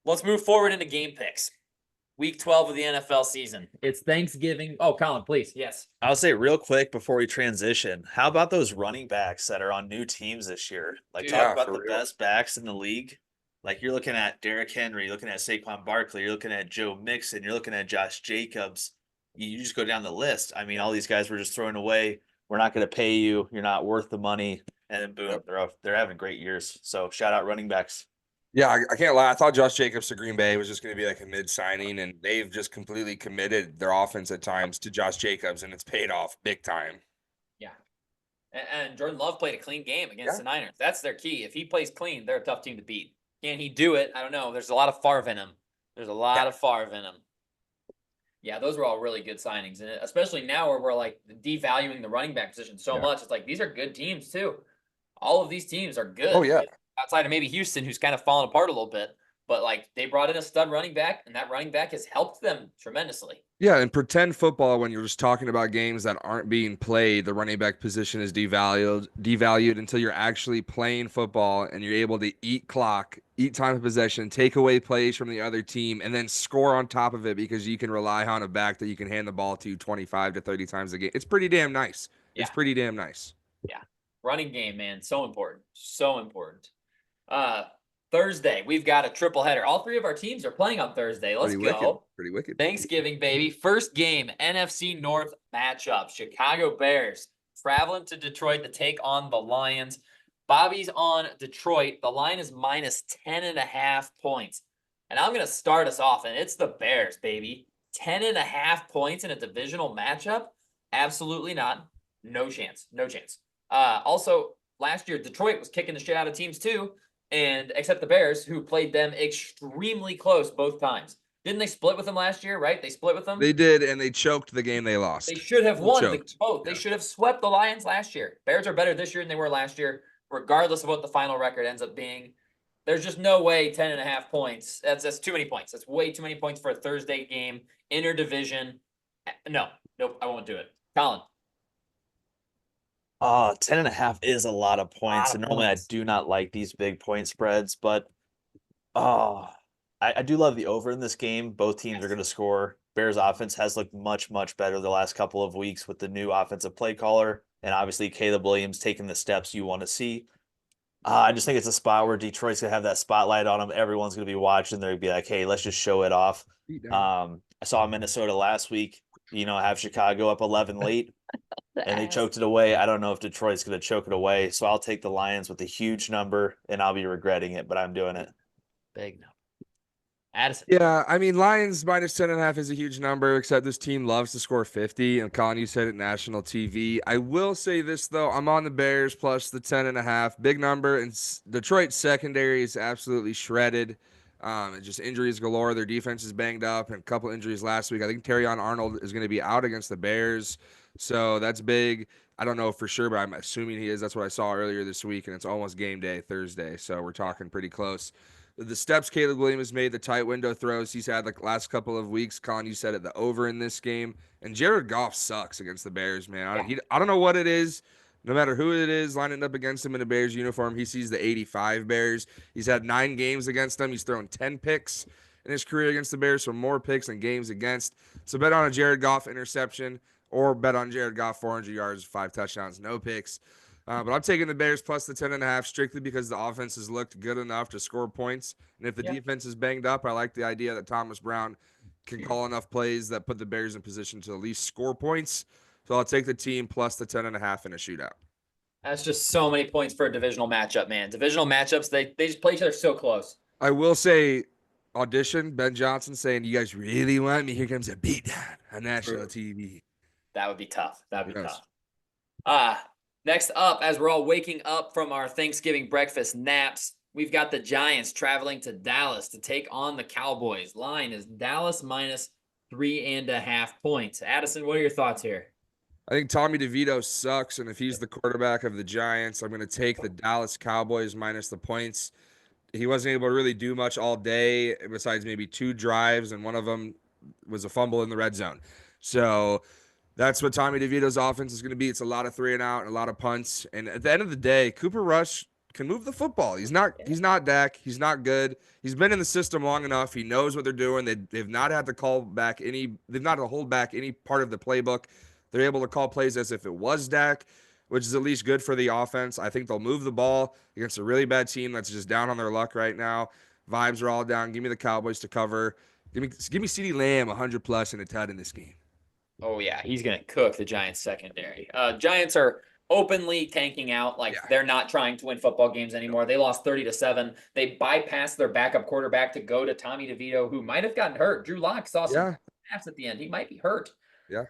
let's move forward into game picks. Week 12 of the NFL season. It's Thanksgiving. Oh, Colin, please. Yes. I'll say real quick before we transition, how about those running backs that are on new teams this year? Like, Dude, talk Yeah, about for the real. best backs in the league. Like, you're looking at Derrick Henry, you're looking at Saquon Barkley, you're looking at Joe Mixon, you're looking at Josh Jacobs. You just go down the list. I mean, all these guys were just thrown away. We're not going to pay you. You're not worth the money. And then boom, Yep. they're having great years. So shout out running backs. Yeah, I can't lie. I thought Josh Jacobs to Green Bay was just going to be like a mid signing, and they've just completely committed their offense at times to Josh Jacobs, and it's paid off big time. Yeah. And Jordan Love played a clean game against Yeah. the Niners. That's their key. If he plays clean, they're a tough team to beat. Can he do it? I don't know. There's a lot of Favre in him. There's a lot of Favre in him. Yeah, those were all really good signings. And especially now where we're like devaluing the running back position so much. It's like these are good teams too. All of these teams are good. Oh, yeah. Outside of maybe Houston, who's kind of fallen apart a little bit. But like they brought in a stud running back, and that running back has helped them tremendously. Yeah, and pretend football when you're just talking about games that aren't being played, the running back position is devalued until you're actually playing football and you're able to eat clock, eat time of possession, take away plays from the other team, and then score on top of it because you can rely on a back that you can hand the ball to 25 to 30 times a game. It's pretty damn nice. It's pretty damn nice. Yeah. Running game, man, so important. So important. Thursday, we've got a triple header. All three of our teams are playing on Thursday. Let's Pretty go. wicked. Pretty wicked. Thanksgiving, baby. First game, NFC North matchup. Chicago Bears traveling to Detroit to take on the Lions. Bobby's on Detroit. The line is minus 10.5 points. And I'm going to start us off, and it's the Bears, baby. 10.5 points in a divisional matchup? Absolutely not. No chance. No chance. Also, last year, Detroit was kicking the shit out of teams too. And except the Bears, who played them extremely close both times. Didn't they split with them last year, right? They split with them? They did, and they choked the game they lost. They should have won both. They should have swept the Lions last year. Bears are better this year than they were last year, regardless of what the final record ends up being. There's just no way 10.5 points. That's too many points. That's way too many points for a Thursday game. Interdivision. Nope, I won't do it. Colin. 10.5 is a lot of points. And normally I do not like these big point spreads, but I do love the over in this game. Both teams are going to score. Bears offense has looked much, much better the last couple of weeks with the new offensive play caller. And obviously Caleb Williams taking the steps you want to see. I just think it's a spot where Detroit's going to have that spotlight on them. Everyone's going to be watching. They're going to be like, hey, let's just show it off. I saw Minnesota last week, have Chicago up 11 late. And they choked it away. I don't know if Detroit's going to choke it away. So I'll take the Lions with a huge number, and I'll be regretting it, but I'm doing it. Big number. Addison. Yeah, I mean, Lions minus 10.5 is a huge number, except this team loves to score 50. And Colin, you said it, national TV. I will say this, though. I'm on the Bears plus the 10.5. Big number. And Detroit's secondary is absolutely shredded. Just injuries galore. Their defense is banged up, and a couple injuries last week. I think Terrion Arnold is going to be out against the Bears. So that's big. I don't know for sure, but I'm assuming he is. That's what I saw earlier this week, and it's almost game day Thursday. So we're talking pretty close. The steps Caleb Williams made, the tight window throws he's had the last couple of weeks. Colin, you said it, the over in this game. And Jared Goff sucks against the Bears, man. I don't know what it is. No matter who it is lining up against him in a Bears uniform, he sees the 85 Bears. He's had 9 games against them. He's thrown 10 picks in his career against the Bears, so more picks than games against. So bet on a Jared Goff interception or bet on Jared Goff 400 yards, 5 touchdowns, no picks. But I'm taking the Bears plus the 10.5 strictly because the offense has looked good enough to score points. And if the defense is banged up, I like the idea that Thomas Brown can call enough plays that put the Bears in position to at least score points. So I'll take the team plus the 10.5 in a shootout. That's just so many points for a divisional matchup, man. Divisional matchups, they just play each other so close. I will say, audition, Ben Johnson saying, you guys really want me? Here comes a beatdown on national TV. That would be tough. Tough. Next up, as we're all waking up from our Thanksgiving breakfast naps, we've got the Giants traveling to Dallas to take on the Cowboys. Line is Dallas minus 3.5 points. Addison, what are your thoughts here? I think Tommy DeVito sucks, and if he's the quarterback of the Giants, I'm going to take the Dallas Cowboys minus the points. He wasn't able to really do much all day besides maybe 2 drives, and one of them was a fumble in the red zone. So that's what Tommy DeVito's offense is going to be. It's a lot of 3 and out and a lot of punts. And at the end of the day, Cooper Rush can move the football. He's not Dak. He's not good. He's been in the system long enough. He knows what they're doing. They've not had to they've not had to hold back any part of the playbook. They're able to call plays as if it was Dak, which is at least good for the offense. I think they'll move the ball against a really bad team that's just down on their luck right now. Vibes are all down. Give me the Cowboys to cover. Give me CeeDee Lamb 100 plus and a tud in this game. Oh yeah, he's gonna cook the Giants secondary. Giants are openly tanking out. Like they're not trying to win football games anymore. They lost 30-7. They bypassed their backup quarterback to go to Tommy DeVito, who might have gotten hurt. Drew Lock saw some snaps at the end. He might be hurt. Yeah.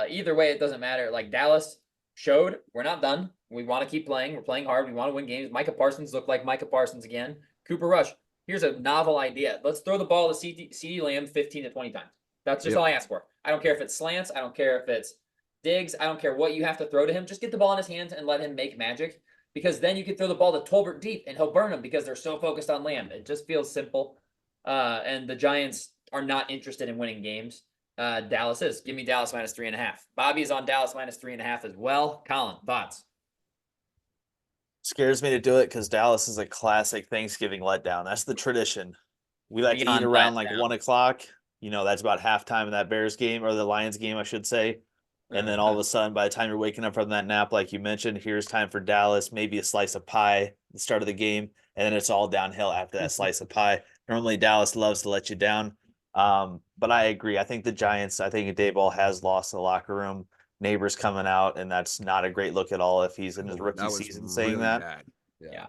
Either way, it doesn't matter. Like Dallas showed, we're not done. We want to keep playing. We're playing hard. We want to win games. Micah Parsons looked like Micah Parsons again. Cooper Rush. Here's a novel idea. Let's throw the ball to CeeDee Lamb 15 to 20 times. That's just all I ask for. I don't care if it's slants. I don't care if it's digs. I don't care what you have to throw to him. Just get the ball in his hands and let him make magic, because then you can throw the ball to Tolbert deep and he'll burn them because they're so focused on Lamb. It just feels simple. And the Giants are not interested in winning games. Dallas is. Give me Dallas minus 3.5. Bobby's on Dallas minus 3.5 as well. Colin, thoughts? Scares me to do it because Dallas is a classic Thanksgiving letdown. That's the tradition. We like to Beyond eat around like letdown. 1 o'clock. You know, that's about halftime in that Bears game, or the Lions game, I should say. And then all of a sudden, by the time you're waking up from that nap, like you mentioned, here's time for Dallas, maybe a slice of pie at the start of the game, and then it's all downhill after that slice of pie. Normally, Dallas loves to let you down. But I agree. I think the Giants, I think Dayball has lost the locker room. Neighbors coming out, and that's not a great look at all if he's in his rookie season saying really that. bad. Yeah.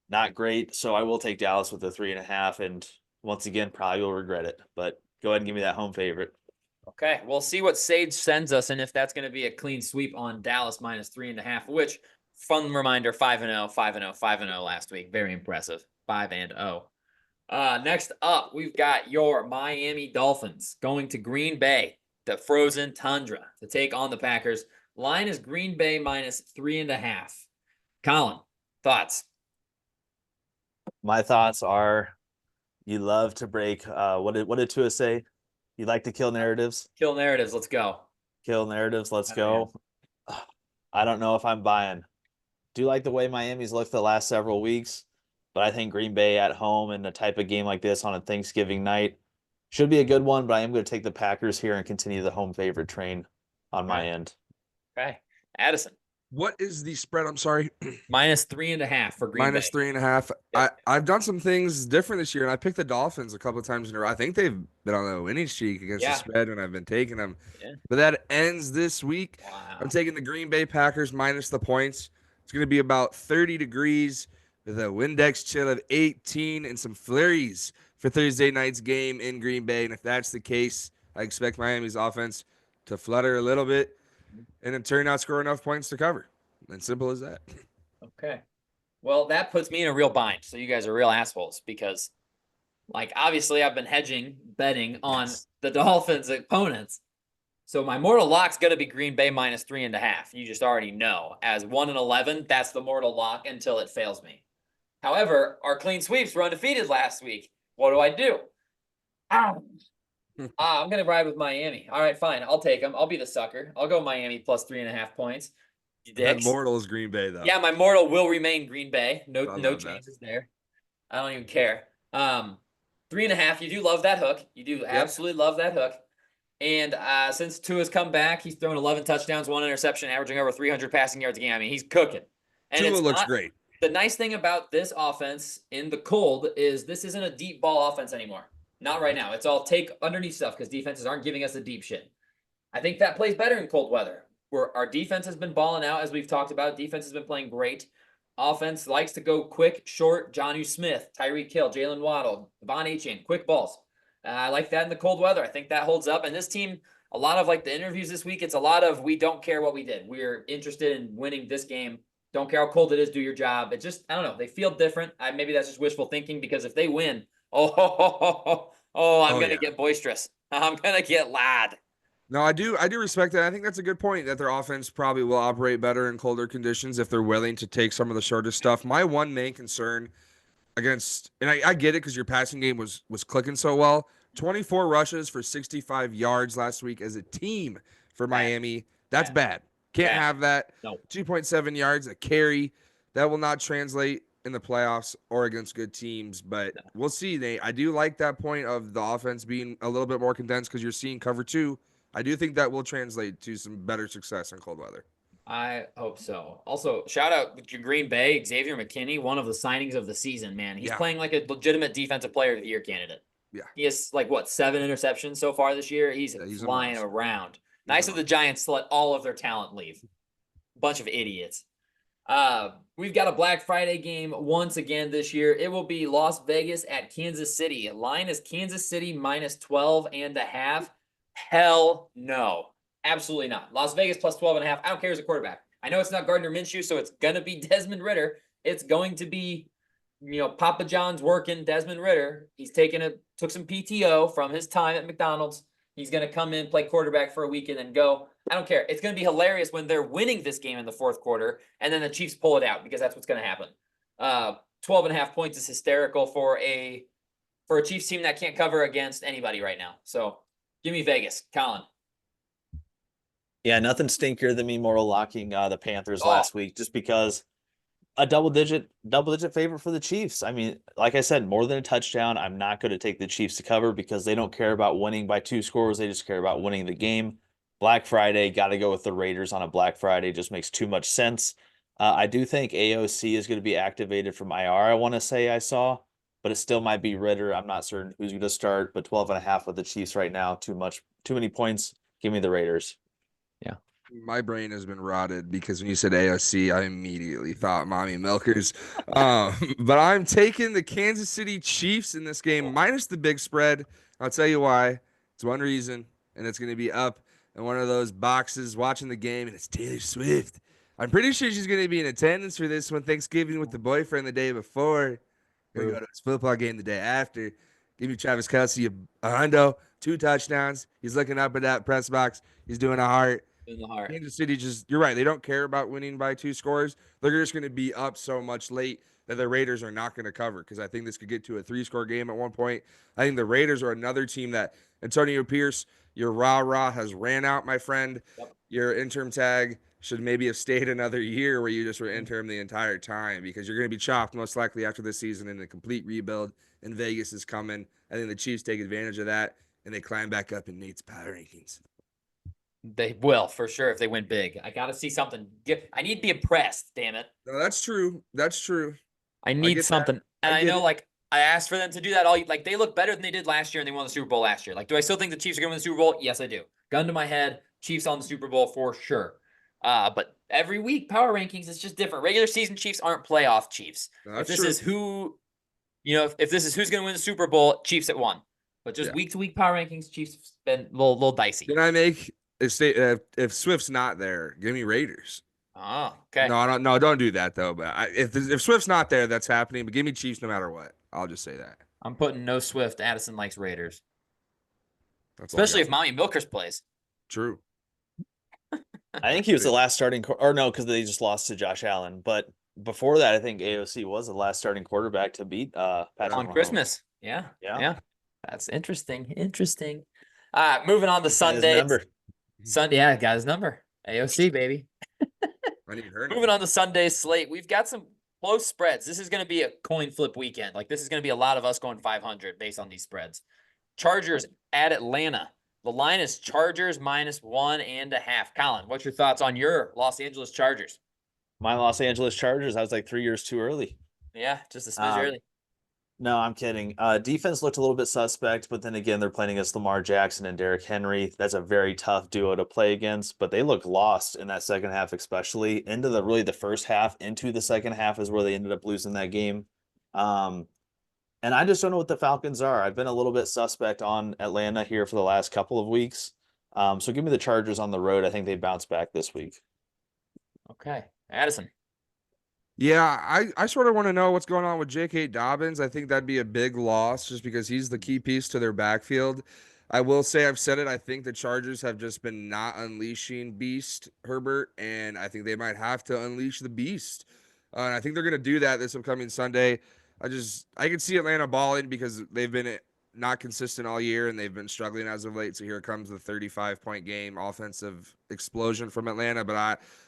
Not great. So I will take Dallas with the 3.5, and once again, probably will regret it. But go ahead and give me that home favorite. Okay, we'll see what Sage sends us, and if that's going to be a clean sweep on Dallas minus 3.5, which, fun reminder, 5-0, 5-0, 5-0 last week. Very impressive. 5-0. Next up, we've got your Miami Dolphins going to Green Bay, the frozen tundra, to take on the Packers. Line is Green Bay minus 3.5. Colin, thoughts? My thoughts are, you love to break. What did Tua say? You like to kill narratives. Kill narratives. Let's go. Kill narratives. Let's Oh, go. I don't know if I'm buying. Do like the way Miami's looked the last several weeks, but I think Green Bay at home in a type of game like this on a Thanksgiving night should be a good one. But I am going to take the Packers here and continue the home favorite train on my end. Okay. Addison, What is the spread? I'm sorry. minus 3.5 for Green Minus Bay. 3.5. Yep. I've done some things different this year, and I picked the Dolphins a couple of times in a row. I think they've been on a winning streak against the spread when I've been taking them. Yeah. But that ends this week. Wow. I'm taking the Green Bay Packers minus the points. It's going to be about 30 degrees with a Windex chill of 18 and some flurries for Thursday night's game in Green Bay. And if that's the case, I expect Miami's offense to flutter a little bit and in turn out score enough points to cover. And simple as that. Okay. Well, that puts me in a real bind. So you guys are real assholes because, like, obviously I've been betting on the Dolphins' opponents. So my mortal lock's going to be Green Bay minus 3.5. You just already know. As 1-11, that's the mortal lock until it fails me. However, our clean sweeps were undefeated last week. What do? I'm going to ride with Miami. All right, fine. I'll take them. I'll be the sucker. I'll go Miami plus 3.5 points. You That dicks. mortal is Green Bay, though. Yeah, my mortal will remain Green Bay. No I love that. changes there. I don't even care. 3.5. You do love that hook. You do absolutely love that hook. And since Tua's come back, he's thrown 11 touchdowns, 1 interception, averaging over 300 passing yards a game. I mean, he's cooking. And Tua it's looks great. The nice thing about this offense in the cold is this isn't a deep ball offense anymore. Not right now. It's all take underneath stuff because defenses aren't giving us the deep shit. I think that plays better in cold weather, where our defense has been balling out, as we've talked about. Defense has been playing great. Offense likes to go quick, short. Jonnu Smith, Tyreek Hill, Jalen Waddle, Devon Achane, quick balls. I like that in the cold weather. I think that holds up. And this team, a lot of like the interviews this week, it's a lot of we don't care what we did. We're interested in winning this game. Don't care how cold it is, do your job. It just, I don't know. They feel different. Maybe that's just wishful thinking because if they win, I'm going to get boisterous. I'm going to get loud. No, I do respect that. I think that's a good point that their offense probably will operate better in colder conditions if they're willing to take some of the shortest stuff. My one main concern against, and I get it because your passing game was clicking so well. 24 rushes for 65 yards last week as a team for Miami. That's bad. Can't have that. No. 2.7 yards a carry. That will not translate in the playoffs or against good teams, but we'll see, Nate. I do like that point of the offense being a little bit more condensed because you're seeing cover two. I do think that will translate to some better success in cold weather. I hope so. Also, shout out to Green Bay, Xavier McKinney, one of the signings of the season, man. He's Yeah. playing like a legitimate defensive player of the year candidate. Yeah. He has like what, 7 interceptions so far this year. He's Yeah, he's a flying monster. around. He's Nice a of the Giants to let all of their talent leave. Bunch of idiots. We've got a Black Friday game once again this year. It will be Las Vegas at Kansas City. Line is Kansas City minus 12.5. Hell no. Absolutely not. Las Vegas plus 12.5. I don't care who's a quarterback. I know it's not Gardner Minshew, so it's gonna be Desmond Ritter. It's going to be, Papa John's working Desmond Ritter. He's took some PTO from his time at McDonald's. He's gonna come in, play quarterback for a week, and then go. I don't care. It's gonna be hilarious when they're winning this game in the fourth quarter, and then the Chiefs pull it out because that's what's gonna happen. 12.5 points is hysterical for a Chiefs team that can't cover against anybody right now. So give me Vegas, Colin. Yeah, nothing stinkier than me moral locking the Panthers Oh. last week, just because a double digit favorite for the Chiefs. I mean, like I said, more than a touchdown. I'm not going to take the Chiefs to cover because they don't care about winning by 2 scores. They just care about winning the game. Black Friday, got to go with the Raiders on a Black Friday. Just makes too much sense. I do think AOC is going to be activated from IR. I want to say I saw, but it still might be Ritter. I'm not certain who's going to start, but 12.5 with the Chiefs right now. Too many points. Give me the Raiders. My brain has been rotted because when you said AOC, I immediately thought mommy milkers. But I'm taking the Kansas City Chiefs in this game minus the big spread. I'll tell you why. It's one reason, and it's going to be up in one of those boxes watching the game, and it's Taylor Swift. I'm pretty sure she's going to be in attendance for this one Thanksgiving with the boyfriend the day before. Gonna go to his football game the day after. Give me Travis Kelce a hundo, 2 touchdowns. He's looking up at that press box. He's doing a heart. In the heart. Kansas City you're right. They don't care about winning by 2 scores. They're just going to be up so much late that the Raiders are not going to cover because I think this could get to a 3-score game at one point. I think the Raiders are another team that Antonio Pierce, your rah-rah has ran out, my friend. Yep. Your interim tag should maybe have stayed another year where you just were interim the entire time because you're going to be chopped most likely after this season in a complete rebuild, and Vegas is coming. I think the Chiefs take advantage of that, and they climb back up in Nate's power rankings. They will for sure if they win big. I got to see something. I need to be impressed. Damn it! No, that's true. That's true. I need get something, and I I get know it. like I asked for them to do that. Like they look better than they did last year, and they won the Super Bowl last year. Like, do I still think the Chiefs are going to win the Super Bowl? Yes, I do. Gun to my head, Chiefs on the Super Bowl for sure. But every week power rankings is just different. Regular season Chiefs aren't playoff Chiefs. No, If that's this true. is who, if this is who's going to win the Super Bowl, Chiefs at 1. But just Yeah. week to week power rankings, Chiefs been a little dicey. Can I make if Swift's not there, give me Raiders. Oh, okay. No, don't do that though. But if Swift's not there, that's happening. But give me Chiefs no matter what. I'll just say that. I'm putting no Swift. Addison likes Raiders, That's all I especially got. if Mommy Milkers plays. True. I think he was the last starting, or no, because they just lost to Josh Allen. But before that, I think AOC was the last starting quarterback to beat Patrick On Mahomes. Christmas. Yeah. Yeah. That's interesting. Interesting. Moving on to His Sunday. number. Sunday, yeah, got his number. AOC, baby. I need her. Moving on to Sunday's slate, we've got some close spreads. This is going to be a coin flip weekend. Like, this is going to be a lot of us going 500 based on these spreads. Chargers at Atlanta. The line is Chargers minus 1.5. Colin, what's your thoughts on your Los Angeles Chargers? My Los Angeles Chargers, I was like 3 years too early. Yeah, just a smidge early. No, I'm kidding. Defense looked a little bit suspect, but then again, they're playing against Lamar Jackson and Derrick Henry. That's a very tough duo to play against, but they look lost in that second half, especially into the first half, into the second half is where they ended up losing that game. And I just don't know what the Falcons are. I've been a little bit suspect on Atlanta here for the last couple of weeks. So give me the Chargers on the road. I think they bounce back this week. Okay. Addison. Yeah, I sort of want to know what's going on with J.K. Dobbins. I think that'd be a big loss just because he's the key piece to their backfield. I will say, I've said it, I think the Chargers have just been not unleashing Beast Herbert, and I think they might have to unleash the Beast. And I think they're going to do that this upcoming Sunday. I can see Atlanta balling because they've been not consistent all year and they've been struggling as of late. So here comes the 35-point game offensive explosion from Atlanta. But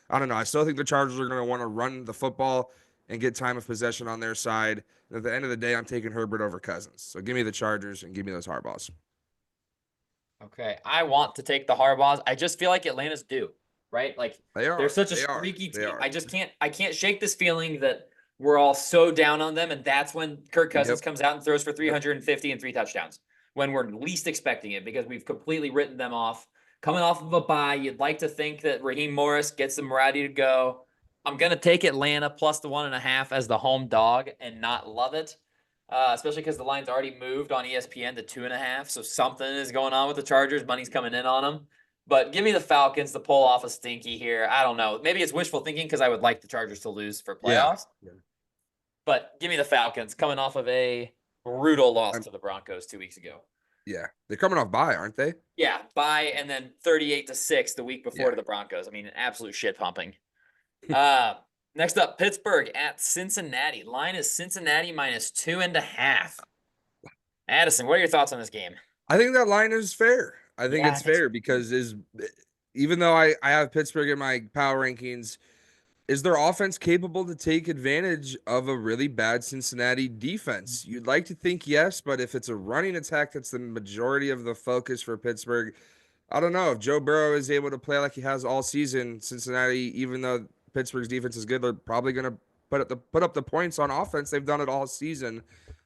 I don't know. I still think the Chargers are going to want to run the football and get time of possession on their side. And at the end of the day, I'm taking Herbert over Cousins. So give me the Chargers and give me those Harbaughs. Okay, I want to take the Harbaughs. I just feel like Atlanta's due, right? Like They are. they're such a They are. streaky They team. are. I can't shake this feeling that we're all so down on them, and that's when Kirk Cousins Yep. comes out and throws for 350 and 3 touchdowns when we're least expecting it because we've completely written them off. Coming off of a bye, you'd like to think that Raheem Morris gets them ready to go. I'm gonna take Atlanta plus the 1.5 as the home dog and not love it. Especially because the line's already moved on ESPN to 2.5. So something is going on with the Chargers. Money's coming in on them. But give me the Falcons to pull off a stinky here. I don't know. Maybe it's wishful thinking because I would like the Chargers to lose for playoffs. Yeah. But give me the Falcons coming off of a brutal loss I'm- to the Broncos 2 weeks ago. Yeah. They're coming off bye, aren't they? Yeah, bye and then 38-6 the week before Yeah. to the Broncos. I mean, absolute shit pumping. Next up, Pittsburgh at Cincinnati. Line is Cincinnati minus 2.5. Addison, what are your thoughts on this game? I think that line is fair. I think Yeah, it's I think so. fair because even though I have Pittsburgh in my power rankings, is their offense capable to take advantage of a really bad Cincinnati defense? You'd like to think yes, but if it's a running attack that's the majority of the focus for Pittsburgh, I don't know. If Joe Burrow is able to play like he has all season, Cincinnati, even though Pittsburgh's defense is good, they're probably going to put up the points on offense. They've done it all season.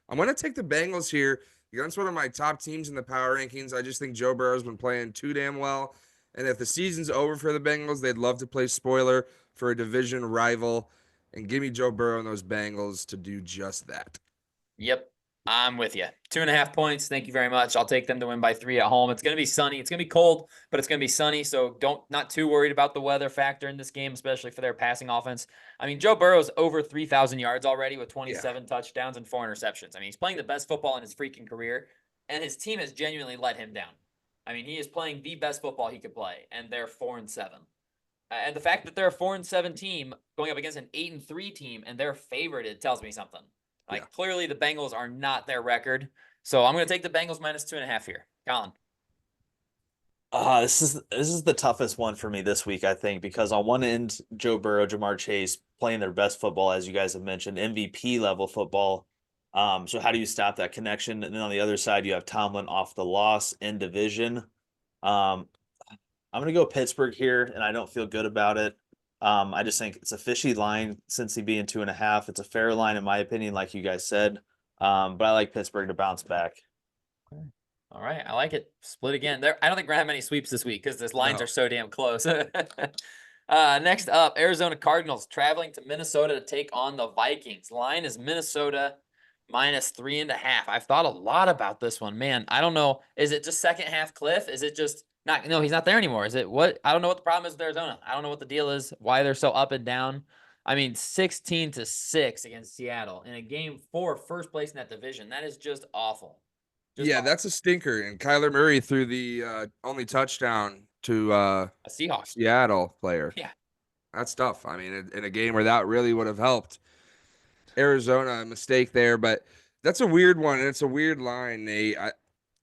I'm going to take the Bengals here against one of my top teams in the power rankings. I just think Joe Burrow's been playing too damn well. And if the season's over for the Bengals, they'd love to play spoiler for a division rival. And give me Joe Burrow and those Bengals to do just that. Yep, I'm with you. 2.5 points. Thank you very much. I'll take them to win by 3 at home. It's going to be sunny. It's going to be cold, but it's going to be sunny. So not too worried about the weather factor in this game, especially for their passing offense. I mean, Joe Burrow's over 3,000 yards already with 27 touchdowns and 4 interceptions. I mean, he's playing the best football in his freaking career, and his team has genuinely let him down. I mean, he is playing the best football he could play, and they're 4-7. And the fact that they're a 4-7 team going up against an 8-3 team and they're favored, it tells me something. Like clearly the Bengals are not their record. So I'm going to take the Bengals minus 2.5 here. Colin. This is the toughest one for me this week, I think, because on one end, Joe Burrow, Jamar Chase playing their best football, as you guys have mentioned, MVP level football. So how do you stop that connection? And then on the other side, you have Tomlin off the loss in division. I'm gonna go Pittsburgh here, and I don't feel good about it. I just think it's a fishy line, Cincy being 2.5. It's a fair line in my opinion, like you guys said. But I like Pittsburgh to bounce back. All right, I like it. Split again. I don't think we're gonna have many sweeps this week because these lines are so damn close. Next up, Arizona Cardinals traveling to Minnesota to take on the Vikings. Line is Minnesota minus 3.5. I've thought a lot about this one, man. I don't know. Is it just second half cliff? Is it just not? No, he's not there anymore. Is it what? I don't know what the problem is with Arizona. I don't know what the deal is. Why they're so up and down. I mean, 16-6 against Seattle in a game for first place in that division. That is just awful. That's a stinker. And Kyler Murray threw the only touchdown to a Seahawks Seattle player. Yeah. That's tough. I mean, in a game where that really would have helped Arizona, a mistake there, but that's a weird one. And it's a weird line, Nate.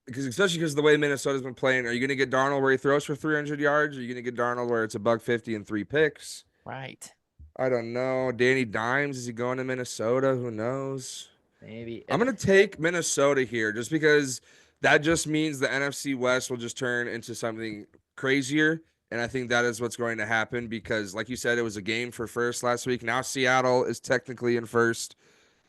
Especially because the way Minnesota's been playing, are you going to get Darnold where he throws for 300 yards? Or are you going to get Darnold where it's $150 and 3 picks? Right. I don't know. Danny Dimes, is he going to Minnesota? Who knows? Maybe. I'm going to take Minnesota here just because that just means the NFC West will just turn into something crazier. And I think that is what's going to happen because, like you said, it was a game for first last week. Now Seattle is technically in first.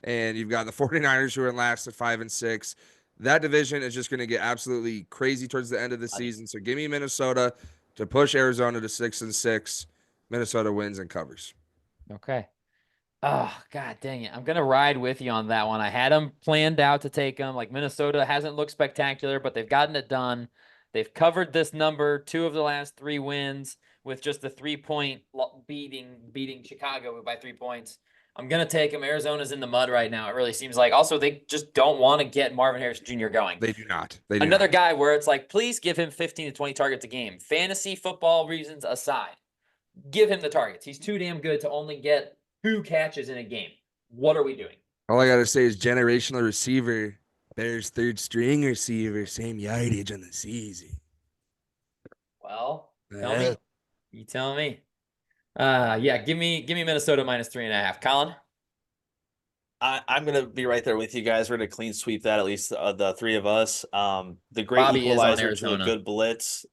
And you've got the 49ers who are in last at 5-6. That division is just going to get absolutely crazy towards the end of the season. So give me Minnesota to push Arizona to 6-6. Minnesota wins and covers. Okay. Oh, God dang it. I'm going to ride with you on that one. I had them planned out to take them. Like Minnesota hasn't looked spectacular, but they've gotten it done. They've covered this number 2 of the last 3 wins with just the 3-point beating Chicago by 3 points. I'm going to take them. Arizona's in the mud right now. It really seems like. Also, they just don't want to get Marvin Harrison Jr. going. They do not. Another guy where it's like, please give him 15 to 20 targets a game. Fantasy football reasons aside, give him the targets. He's too damn good to only get 2 catches in a game. What are we doing? All I got to say is generational receiver. Bears third string receiver. Same yardage on the season. Well, tell me. You tell me. Yeah, give me Minnesota minus 3.5. Colin? I'm gonna be right there with you guys. We're gonna clean sweep that, at least the three of us. The great Bobby is on equalizer to a Arizona. good blitz.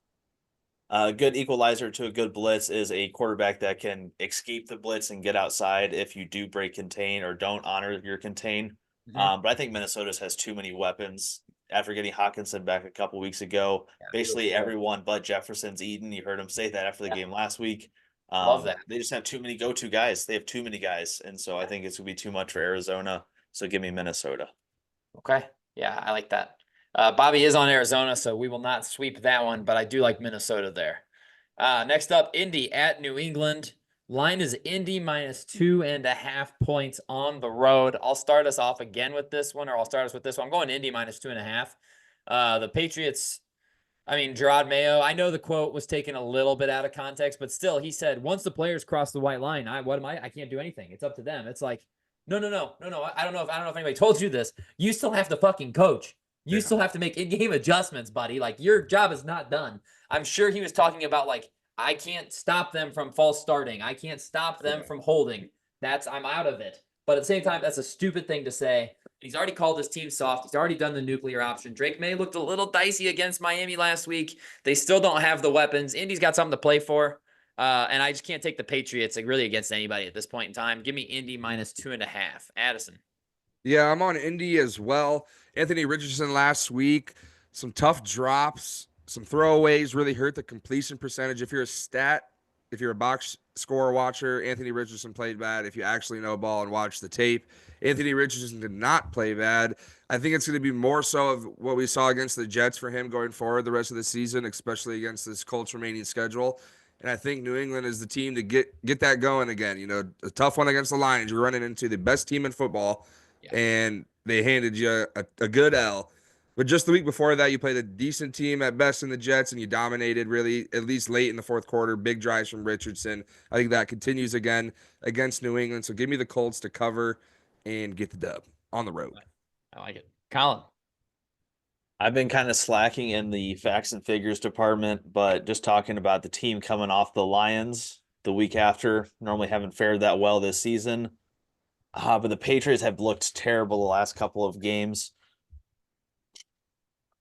A good equalizer to a good blitz is a quarterback that can escape the blitz and get outside if you do break contain or don't honor your contain. Mhm. But I think Minnesota's has too many weapons. After getting Hawkinson back a couple weeks ago, Yeah, basically sure. everyone but Jefferson's eaten. You heard him say that after the Yeah. game last week. Love that. They just have too many go-to guys. They have too many guys, and so I think it's gonna be too much for Arizona. So give me Minnesota. Okay. Yeah, I like that. Bobby is on Arizona, so we will not sweep that one, but I do like Minnesota there. Next up, Indy at New England. Line is Indy minus 2.5 points on the road. I'll start us off again with this one, or I'll start us with this one. I'm going Indy minus 2.5. The Patriots, I mean, Gerard Mayo, I know the quote was taken a little bit out of context, but still, he said, once the players cross the white line, I can't do anything. It's up to them. It's like, no. I don't know if anybody told you this. You still have to fucking coach. You still have to make in-game adjustments, buddy. Like, your job is not done. I'm sure he was talking about, like, I can't stop them from false starting. I can't stop them from holding. I'm out of it. But at the same time, that's a stupid thing to say. He's already called his team soft. He's already done the nuclear option. Drake May looked a little dicey against Miami last week. They still don't have the weapons. Indy's got something to play for. And I just can't take the Patriots like really against anybody at this point in time. Give me Indy minus 2.5. Addison. Yeah, I'm on Indy as well. Anthony Richardson last week, some tough drops, some throwaways really hurt the completion percentage. If you're a box score watcher, Anthony Richardson played bad. If you actually know ball and watch the tape, Anthony Richardson did not play bad. I think it's going to be more so of what we saw against the Jets for him going forward the rest of the season, especially against this Colts remaining schedule. And I think New England is the team to get that going again. You know, a tough one against the Lions. You're running into the best team in football, and they handed you a good L. But just the week before that, you played a decent team at best in the Jets, and you dominated really, at least late in the fourth quarter. Big drives from Richardson. I think that continues again against New England. So give me the Colts to cover and get the dub on the road. I like it. Colin. I've been kind of slacking in the facts and figures department, but just talking about the team coming off the Lions the week after, normally haven't fared that well this season. But the Patriots have looked terrible the last couple of games.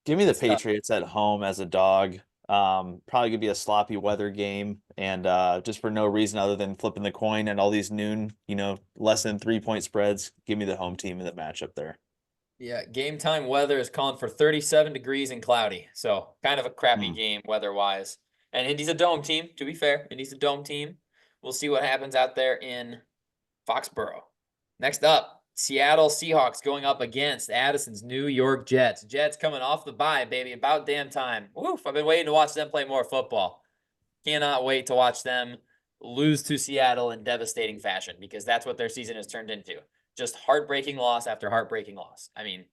Give me the Patriots at home as a dog. Probably gonna be a sloppy weather game, and just for no reason other than flipping the coin and all these noon, less than 3-point spreads. Give me the home team in the matchup there. Yeah, game time weather is calling for 37 degrees and cloudy. So kind of a crappy game weather-wise. And Indy's a dome team, to be fair. Indy's a dome team. We'll see what happens out there in Foxborough. Next up, Seattle Seahawks going up against Addison's New York Jets. Jets coming off the bye, baby. About damn time. Woof, I've been waiting to watch them play more football. Cannot wait to watch them lose to Seattle in devastating fashion because that's what their season has turned into. Just heartbreaking loss after heartbreaking loss. I mean,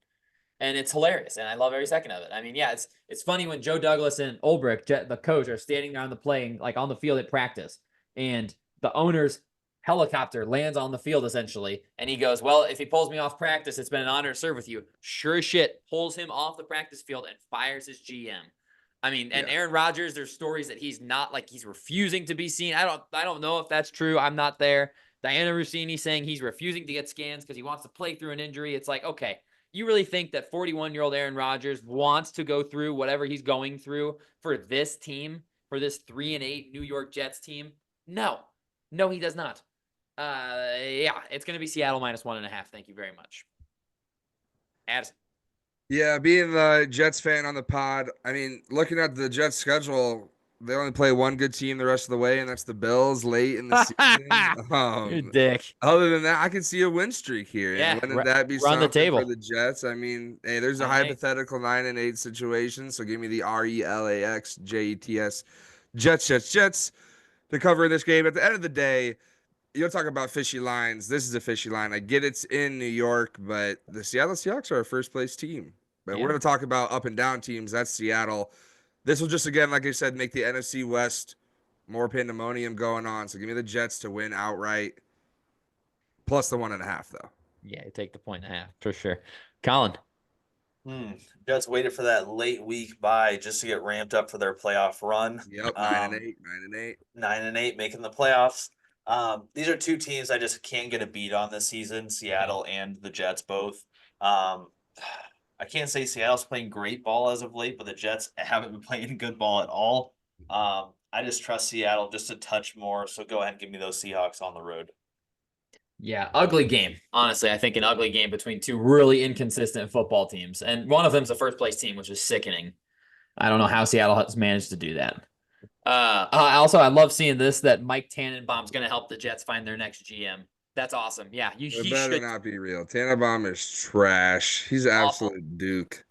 and it's hilarious, and I love every second of it. I mean, yeah, it's funny when Joe Douglas and Ulbrich, the coach, are standing there on the playing, like on the field at practice, and the owner's helicopter lands on the field essentially, and he goes, "Well, if he pulls me off practice, it's been an honor to serve with you." Sure as shit, pulls him off the practice field and fires his GM. I mean, and Aaron Rodgers, there's stories that he's not like he's refusing to be seen. I don't know if that's true. I'm not there. Diana Rossini saying he's refusing to get scans because he wants to play through an injury. It's like, okay, you really think that 41-year-old Aaron Rodgers wants to go through whatever he's going through for this team, for this 3-8 New York Jets team? No, he does not. Yeah, it's going to be Seattle minus 1.5. Thank you very much. Addison. Yeah, being the Jets fan on the pod, I mean, looking at the Jets schedule, they only play one good team the rest of the way, and that's the Bills late in the season. You dick. Other than that, I can see a win streak here. Yeah, And wouldn't that be run the something table for the Jets? I mean, hey, there's a 9-8. hypothetical 9-8 situation, so give me the RELAXJETS Jets to cover this game. At the end of the day, you'll talk about fishy lines. This is a fishy line. I get it's in New York, but the Seattle Seahawks are a first place team. But we're going to talk about up and down teams. That's Seattle. This will just, again, like I said, make the NFC West more pandemonium going on. So give me the Jets to win outright. Plus the 1.5, though. Yeah, you take the 1.5 for sure. Colin. Jets waited for that late week bye just to get ramped up for their playoff run. Yep, 9-8. 9-8, making the playoffs. These are two teams I just can't get a beat on this season, Seattle and the Jets both. I can't say Seattle's playing great ball as of late, but the Jets haven't been playing good ball at all. I just trust Seattle just a touch more, so go ahead and give me those Seahawks on the road. Yeah, ugly game. Honestly, I think an ugly game between two really inconsistent football teams. And one of them's a first place team, which is sickening. I don't know how Seattle has managed to do that. Also, I love seeing this that Mike Tannenbaum's going to help the Jets find their next GM. That's awesome. Yeah, It he better should. not be real. Tannenbaum is trash. He's Awful. absolute Duke.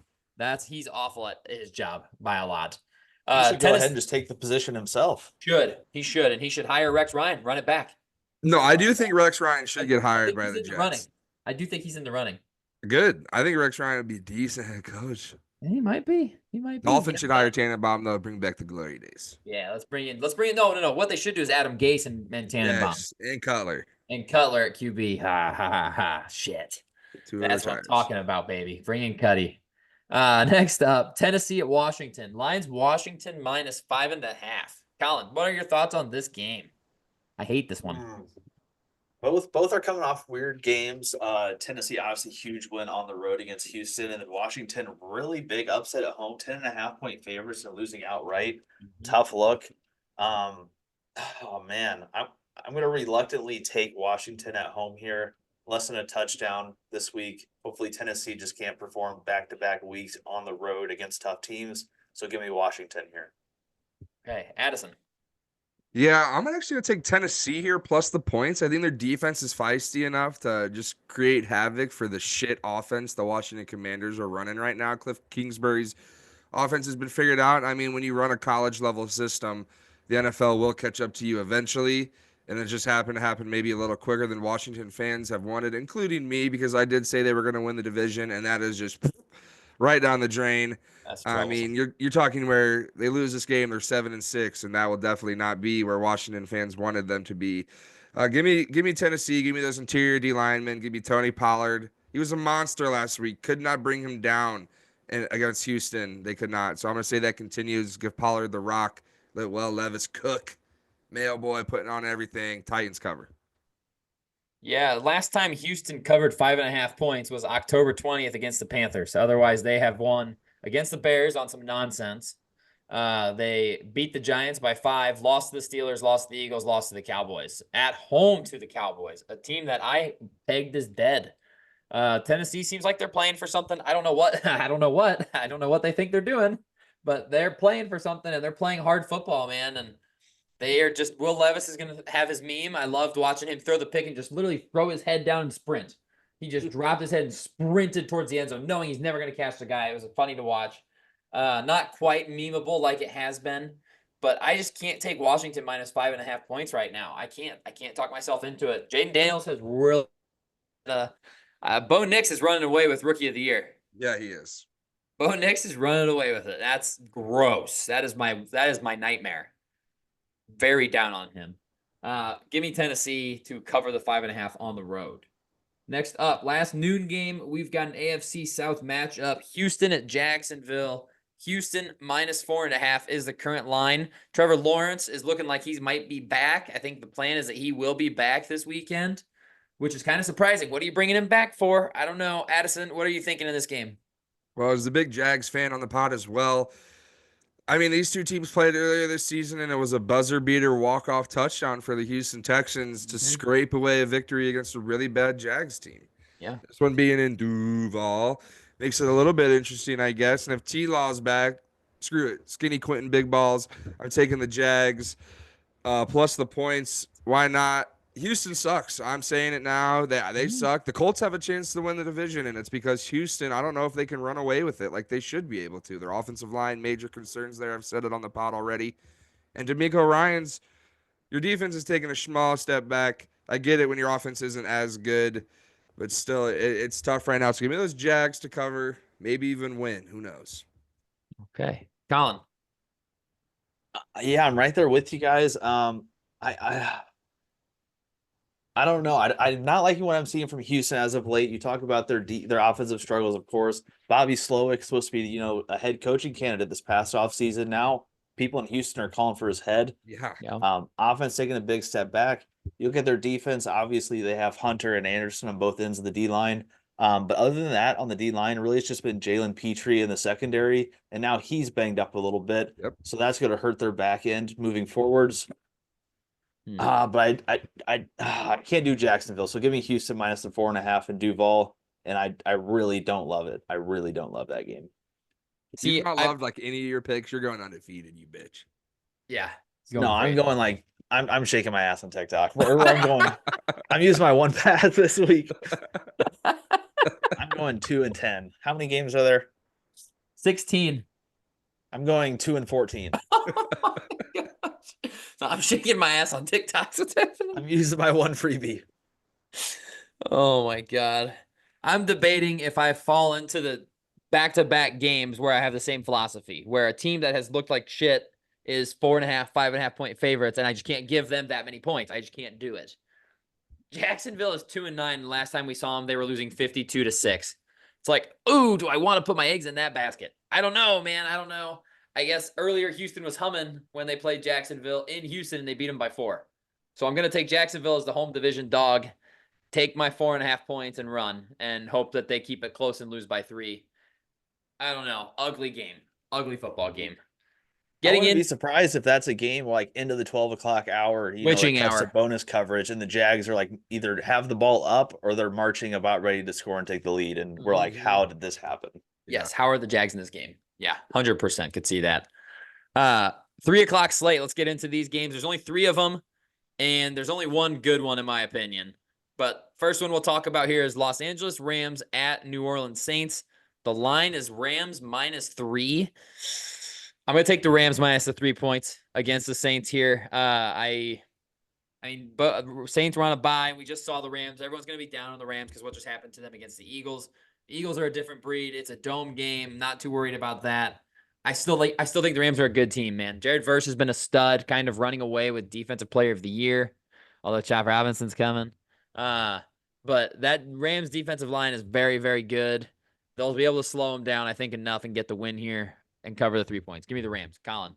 He's awful at his job by a lot. He should go ahead Tennessee and just take the position himself. should and he should hire Rex Ryan, run it back. No, I do think Rex Ryan should get I hired think by he's the in the running. Jets. I do think he's in the running. Good. I think Rex Ryan would be a decent head coach. He might be. He might be. Dolphins should hire Tannenbaum though. Bring back the glory days. Yeah, let's bring in. No. What they should do is Adam Gase and Tannenbaum Yes, and Cutler. and Cutler at QB. Ha ha ha ha. Shit. That's what I'm talking about, baby. Bring in Cuddy. Next up, Tennessee at Washington. Lions Washington -5.5. Colin, what are your thoughts on this game? I hate this one. Both are coming off weird games. Tennessee obviously huge win on the road against Houston, and then Washington really big upset at home, 10.5-point favorites and losing outright. Tough look. Oh man, I'm gonna reluctantly take Washington at home here. Less than a touchdown this week. Hopefully Tennessee just can't perform back-to-back weeks on the road against tough teams. So give me Washington here. Okay, Addison. Yeah, I'm actually gonna take Tennessee here plus the points. I think their defense is feisty enough to just create havoc for the shit offense the Washington Commanders are running right now. Cliff Kingsbury's offense has been figured out. I mean, when you run a college level system, the NFL will catch up to you eventually. And it just happened to happen maybe a little quicker than Washington fans have wanted, including me, because I did say they were going to win the division, and that is just right down the drain. I mean, you're talking where they lose this game, they're 7-6, and that will definitely not be where Washington fans wanted them to be. Give me Tennessee, give me those interior D linemen, give me Tony Pollard. He was a monster last week. Could not bring him down against Houston. They could not. So I'm gonna say that continues. Give Pollard the rock. Let Levis cook. Mail boy putting on everything. Titans cover. Yeah, last time Houston covered 5.5 points was October 20th against the Panthers. Otherwise, they have won against the Bears on some nonsense. They beat the Giants by 5, lost to the Steelers, lost to the Eagles, lost to the Cowboys. At home to the Cowboys, a team that I pegged as dead. Tennessee seems like they're playing for something. I don't know what. I don't know what they think they're doing, but they're playing for something, and they're playing hard football, man. And they are just, Will Levis is going to have his meme. I loved watching him throw the pick and just literally throw his head down and sprint. He just dropped his head and sprinted towards the end zone, knowing he's never going to catch the guy. It was funny to watch. Not quite memeable like it has been, but I just can't take Washington -5.5 points right now. I can't talk myself into it. Jaden Daniels has really, Bo Nix is running away with Rookie of the Year. Yeah, he is. Bo Nix is running away with it. That's gross. That is my nightmare. Very down on him. Give me Tennessee to cover the 5.5 on the road. Next up, last noon game, we've got an AFC South matchup. Houston at Jacksonville. Houston -4.5 is the current line. Trevor Lawrence is looking like he might be back. I think the plan is that he will be back this weekend, which is kind of surprising. What are you bringing him back for? I don't know. Addison, what are you thinking in this game? Well, as the big Jags fan on the pod as well, I mean, these two teams played earlier this season, and it was a buzzer beater walk-off touchdown for the Houston Texans to scrape away a victory against a really bad Jags team. Yeah. This one being in Duval makes it a little bit interesting, I guess. And if T-Law's back, screw it. Skinny Quentin, big balls. I'm taking the Jags plus the points. Why not? Houston sucks. I'm saying it now. They suck. The Colts have a chance to win the division, and it's because Houston, I don't know if they can run away with it like they should be able to. Their offensive line, major concerns there. I've said it on the pod already. And DeMeco Ryans, your defense is taking a small step back. I get it when your offense isn't as good, but still, it's tough right now. So give me those Jags to cover, maybe even win. Who knows? Okay. Colin. Yeah, I'm right there with you guys. I don't know. I'm not liking what I'm seeing from Houston as of late. You talk about their offensive struggles, of course. Bobby Slowick supposed to be, a head coaching candidate this past offseason. Now people in Houston are calling for his head. Yeah. Offense taking a big step back. You look at their defense, obviously they have Hunter and Anderson on both ends of the D line. But other than that, on the D line, really it's just been Jalen Petrie in the secondary, and now he's banged up a little bit. Yep. So that's going to hurt their back end moving forwards. But I can't do Jacksonville. So give me Houston minus the 4.5 and Duval. And I really don't love it. I really don't love that game. If you've See, not loved like any of your picks, you're going undefeated, you bitch. yeah. No, I'm going like I'm shaking my ass on TikTok. Wherever I'm going, I'm using my one pass this week. I'm going 2-10. How many games are there? 16. I'm going 2-14. Oh my gosh. So I'm shaking my ass on TikTok. What's happening? I'm using my one freebie. Oh my God. I'm debating if I fall into the back-to-back games where I have the same philosophy, where a team that has looked like shit is 4.5, 5.5 point favorites, and I just can't give them that many points. I just can't do it. Jacksonville is 2-9. And last time we saw them, they were losing 52-6. It's like, ooh, do I want to put my eggs in that basket? I don't know, man. I don't know. I guess earlier Houston was humming when they played Jacksonville in Houston, and they beat them by 4. So I'm going to take Jacksonville as the home division dog, take my 4.5 points and run, and hope that they keep it close and lose by 3. I don't know. Ugly game. Ugly football game. I Getting wouldn't in. be surprised if that's a game like into the 12 o'clock hour. You Witching know, it cuts to hour. bonus coverage, and the Jags are like either have the ball up or they're marching about ready to score and take the lead. And we're like, how did this happen? Yes. How are the Jags in this game? Yeah. 100% could see that. 3 o'clock slate. Let's get into these games. There's only 3 of them, and there's only one good one in my opinion. But first one we'll talk about here is Los Angeles Rams at New Orleans Saints. The line is Rams -3. I'm going to take the Rams minus the 3 points against the Saints here. I mean, but Saints were on a bye. We just saw the Rams. Everyone's going to be down on the Rams because what just happened to them against the Eagles. The Eagles are a different breed. It's a dome game. Not too worried about that. I still think the Rams are a good team, man. Jared Verse has been a stud, kind of running away with Defensive Player of the Year, although Chop Robinson's coming. But that Rams defensive line is very, very good. They'll be able to slow them down, I think, enough and get the win here and cover the 3 points. Give me the Rams. Colin.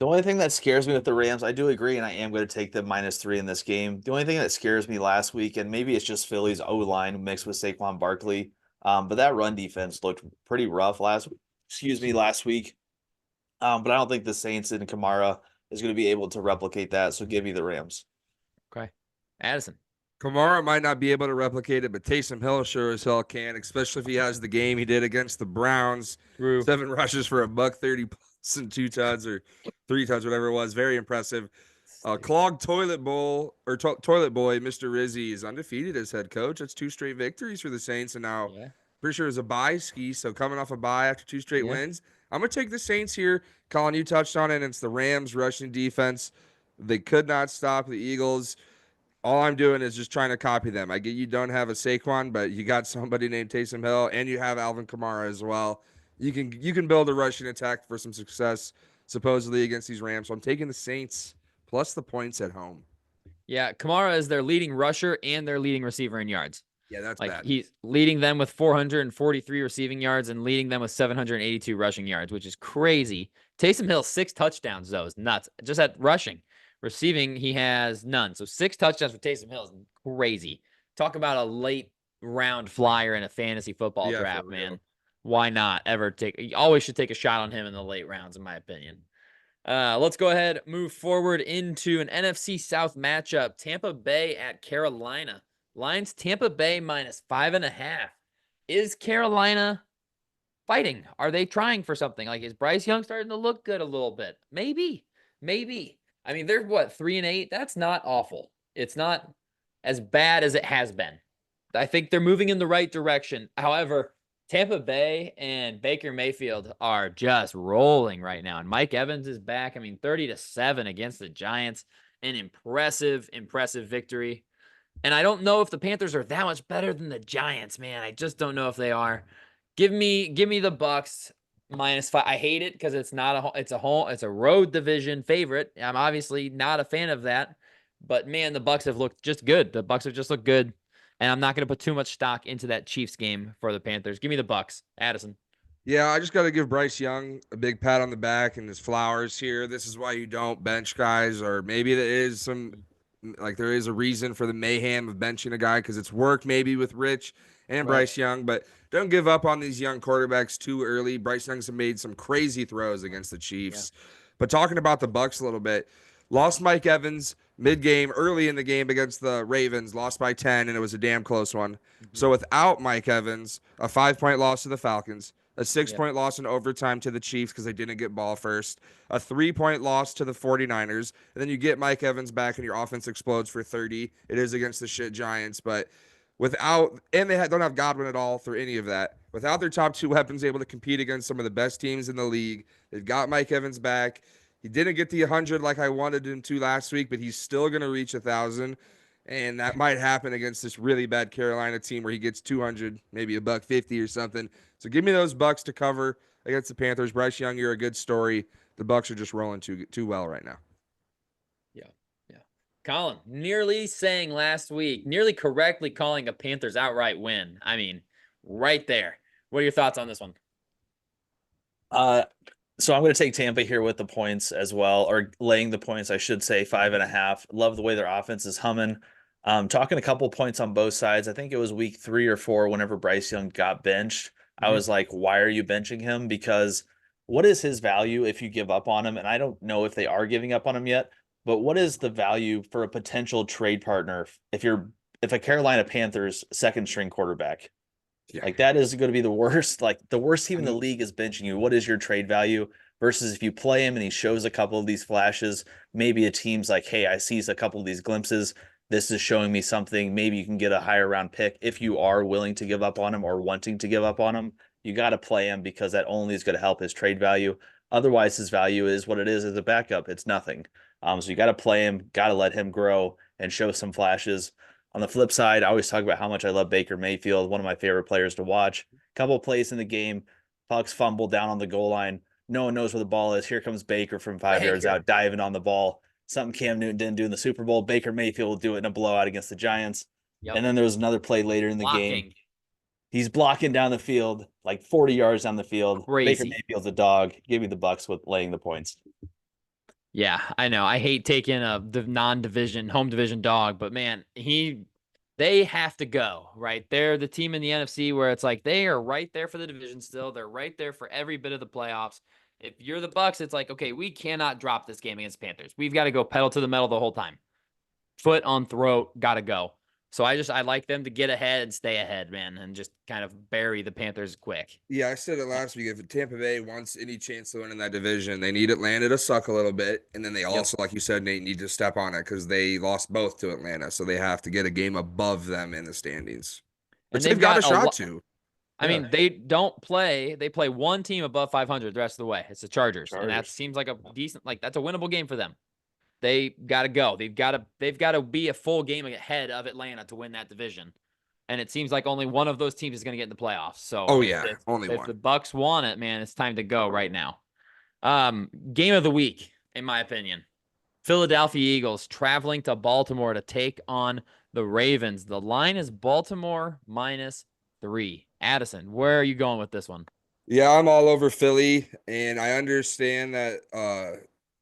The only thing that scares me with the Rams, I do agree, and I am going to take them -3 in this game. The only thing that scares me last week, and maybe it's just Philly's O-line mixed with Saquon Barkley, but that run defense looked pretty rough last week. But I don't think the Saints and Kamara is going to be able to replicate that, so give me the Rams. Okay. Addison. Kamara might not be able to replicate it, but Taysom Hill sure as hell can, especially if he has the game he did against the Browns. True. 7 rushes for $130 plus and 2 touchdowns or 3 touchdowns, whatever it was. Very impressive. Clogged toilet boy, Mr. Rizzi is undefeated as head coach. That's 2 straight victories for the Saints, and now pretty sure it was a bye ski. So coming off a bye after 2 straight wins, I'm gonna take the Saints here. Colin, you touched on it. And it's the Rams rushing defense. They could not stop the Eagles. All I'm doing is just trying to copy them. I get you don't have a Saquon, but you got somebody named Taysom Hill, and you have Alvin Kamara as well. You can build a rushing attack for some success, supposedly against these Rams. So I'm taking the Saints plus the points at home. Yeah, Kamara is their leading rusher and their leading receiver in yards. Yeah, that's like bad. He's leading them with 443 receiving yards and leading them with 782 rushing yards, which is crazy. Taysom Hill 6 touchdowns though is nuts. Just at rushing. Receiving, he has none. So 6 touchdowns for Taysom Hill is crazy. Talk about a late round flyer in a fantasy football draft, man. Why not ever you always should take a shot on him in the late rounds, in my opinion. Let's go ahead, move forward into an NFC South matchup. Tampa Bay at Carolina. Lines Tampa Bay -5.5. Is Carolina fighting? Are they trying for something? Like, is Bryce Young starting to look good a little bit? Maybe. I mean, they're what, 3-8? That's not awful. It's not as bad as it has been. I think they're moving in the right direction. However, Tampa Bay and Baker Mayfield are just rolling right now. And Mike Evans is back. I mean, 30-7 against the Giants. An impressive victory. And I don't know if the Panthers are that much better than the Giants, man. I just don't know if they are. Give me the Bucks -5. I hate it because it's a road division favorite. I'm obviously not a fan of that, but man, the Bucks have looked just good. The Bucks have just looked good, and I'm not going to put too much stock into that Chiefs game for the Panthers. Give me the Bucks. Addison. Yeah, I just got to give Bryce Young a big pat on the back and his flowers here. This is why you don't bench guys, or maybe there is some Like there is a reason for the mayhem of benching a guy because it's worked maybe with Rich and Right. Bryce Young, but don't give up on these young quarterbacks too early. Bryce Young's made some crazy throws against the Chiefs. But talking about the Bucks a little bit, lost Mike Evans mid-game, early in the game against the Ravens, lost by 10, and it was a damn close one. So without Mike Evans, a 5-point loss to the Falcons, a 6-point loss in overtime to the Chiefs because they didn't get ball first, a 3-point loss to the 49ers, and then you get Mike Evans back and your offense explodes for 30. It is against the shit Giants, but without, and they don't have Godwin at all through any of that. Without their top two weapons able to compete against some of the best teams in the league, they've got Mike Evans back. He didn't get the 100 like I wanted him to last week, but he's still going to reach 1,000. And that might happen against this really bad Carolina team where he gets 200, maybe $150 or something. So give me those Bucks to cover against the Panthers. Bryce Young, you're a good story. The Bucks are just rolling too well right now. Colin, nearly saying last week, nearly correctly calling a Panthers outright win. I mean, right there. What are your thoughts on this one? So I'm going to take Tampa here with the points as well, or laying the points, I should say, 5.5. Love the way their offense is humming. Talking a couple points on both sides. I think it was week 3 or 4 whenever Bryce Young got benched. I was like, why are you benching him? Because what is his value if you give up on him? And I don't know if they are giving up on him yet, but what is the value for a potential trade partner if a Carolina Panthers second string quarterback? Yeah. Like that is going to be the worst. Like the worst team in the league is benching you. What is your trade value versus if you play him and he shows a couple of these flashes, maybe a team's like, hey, I see a couple of these glimpses. This is showing me something. Maybe you can get a higher round pick if you are willing to give up on him or wanting to give up on him. You got to play him because that only is going to help his trade value. Otherwise, his value is what it is as a backup. It's nothing. So you got to play him, got to let him grow and show some flashes. On the flip side, I always talk about how much I love Baker Mayfield, one of my favorite players to watch. Couple of plays in the game, Pucks fumble down on the goal line. No one knows where the ball is. Here comes Baker from 5 yards out, diving on the ball. Something Cam Newton didn't do in the Super Bowl. Baker Mayfield will do it in a blowout against the Giants. Yep. And then there was another play later in the game. He's blocking down the field, like 40 yards down the field. Crazy. Baker Mayfield's a dog. Give me the Bucks with laying the points. Yeah, I know. I hate taking the non-division, home division dog, but man, they have to go, right? They're the team in the NFC where it's like they are right there for the division still. They're right there for every bit of the playoffs. If you're the Bucks, it's like, okay, we cannot drop this game against Panthers. We've got to go pedal to the metal the whole time. Foot on throat, got to go. So I like them to get ahead and stay ahead, man, and just kind of bury the Panthers quick. Yeah, I said it last week. If Tampa Bay wants any chance to win in that division, they need Atlanta to suck a little bit. And then they also, like you said, Nate, need to step on it because they lost both to Atlanta. So they have to get a game above them in the standings. Which they've got a shot to. I mean, they play one team above 500 the rest of the way. It's the Chargers. And that seems like a decent, like that's a winnable game for them. They got to go. They've got to be a full game ahead of Atlanta to win that division. And it seems like only one of those teams is going to get in the playoffs. So only one. If the Bucks want it, man, it's time to go right now. Game of the week, in my opinion. Philadelphia Eagles traveling to Baltimore to take on the Ravens. The line is Baltimore -3. Addison, where are you going with this one? Yeah, I'm all over Philly, and I understand that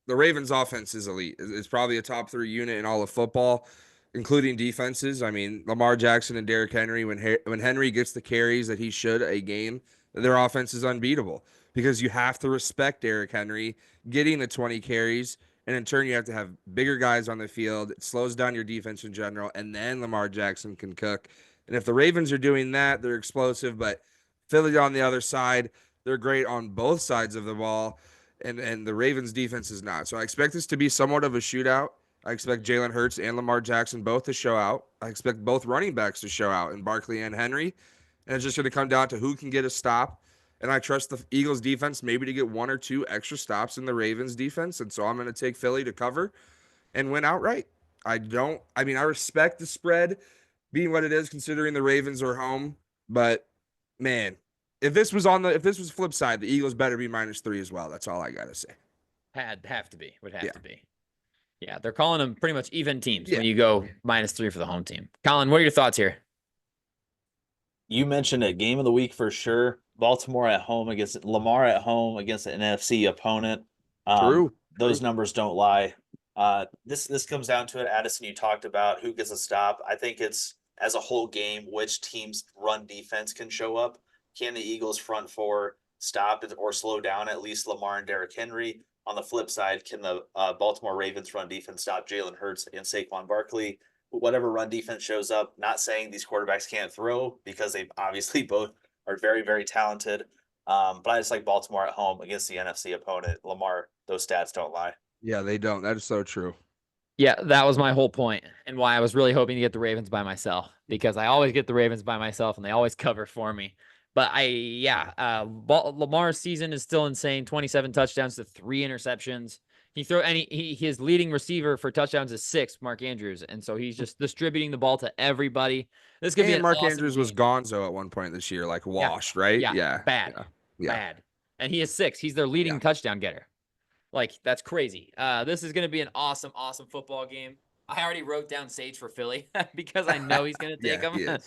the Ravens offense is elite. It's probably a top 3 unit in all of football, including defenses. I mean, Lamar Jackson and Derrick Henry, when Henry gets the carries that he should a game, their offense is unbeatable because you have to respect Derrick Henry getting the 20 carries, and in turn you have to have bigger guys on the field. It slows down your defense in general, and then Lamar Jackson can cook. And if the Ravens are doing that, they're explosive, but Philly on the other side, they're great on both sides of the ball. And the Ravens defense is not. So I expect this to be somewhat of a shootout. I expect Jalen Hurts and Lamar Jackson both to show out. I expect both running backs to show out in Barkley and Henry. And it's just going to come down to who can get a stop. And I trust the Eagles defense maybe to get 1 or 2 extra stops in the Ravens defense. And so I'm going to take Philly to cover and win outright. I respect the spread being what it is considering the Ravens are home. But man, if this was flip side, the Eagles better be -3 as well. That's all I gotta say. Would have to be. Yeah, they're calling them pretty much even teams when you go -3 for the home team. Colin, what are your thoughts here? You mentioned a game of the week for sure. Baltimore at home against Lamar at home against an NFC opponent. True. Those numbers don't lie. This comes down to it. Addison, you talked about who gets a stop. I think it's as a whole game, which team's run defense can show up. Can the Eagles front four stop it or slow down at least Lamar and Derrick Henry? On the flip side, can the Baltimore Ravens run defense stop Jalen Hurts and Saquon Barkley? Whatever run defense shows up, not saying these quarterbacks can't throw because they obviously both are very, very talented. But I just like Baltimore at home against the NFC opponent. Lamar, those stats don't lie. Yeah, they don't. That is so true. Yeah, that was my whole point and why I was really hoping to get the Ravens by myself, because I always get the Ravens by myself and they always cover for me. But Lamar's season is still insane. 27 touchdowns to 3 interceptions. His leading receiver for touchdowns is 6, Mark Andrews. And so he's just distributing the ball to everybody. This could be an Mark awesome Andrews was game. gonzo at one point this year, like washed, right? Yeah. Bad. Yeah. Bad. And he is 6. He's their leading touchdown getter. Like, that's crazy. This is going to be an awesome, awesome football game. I already wrote down Sage for Philly because I know he's going to take them.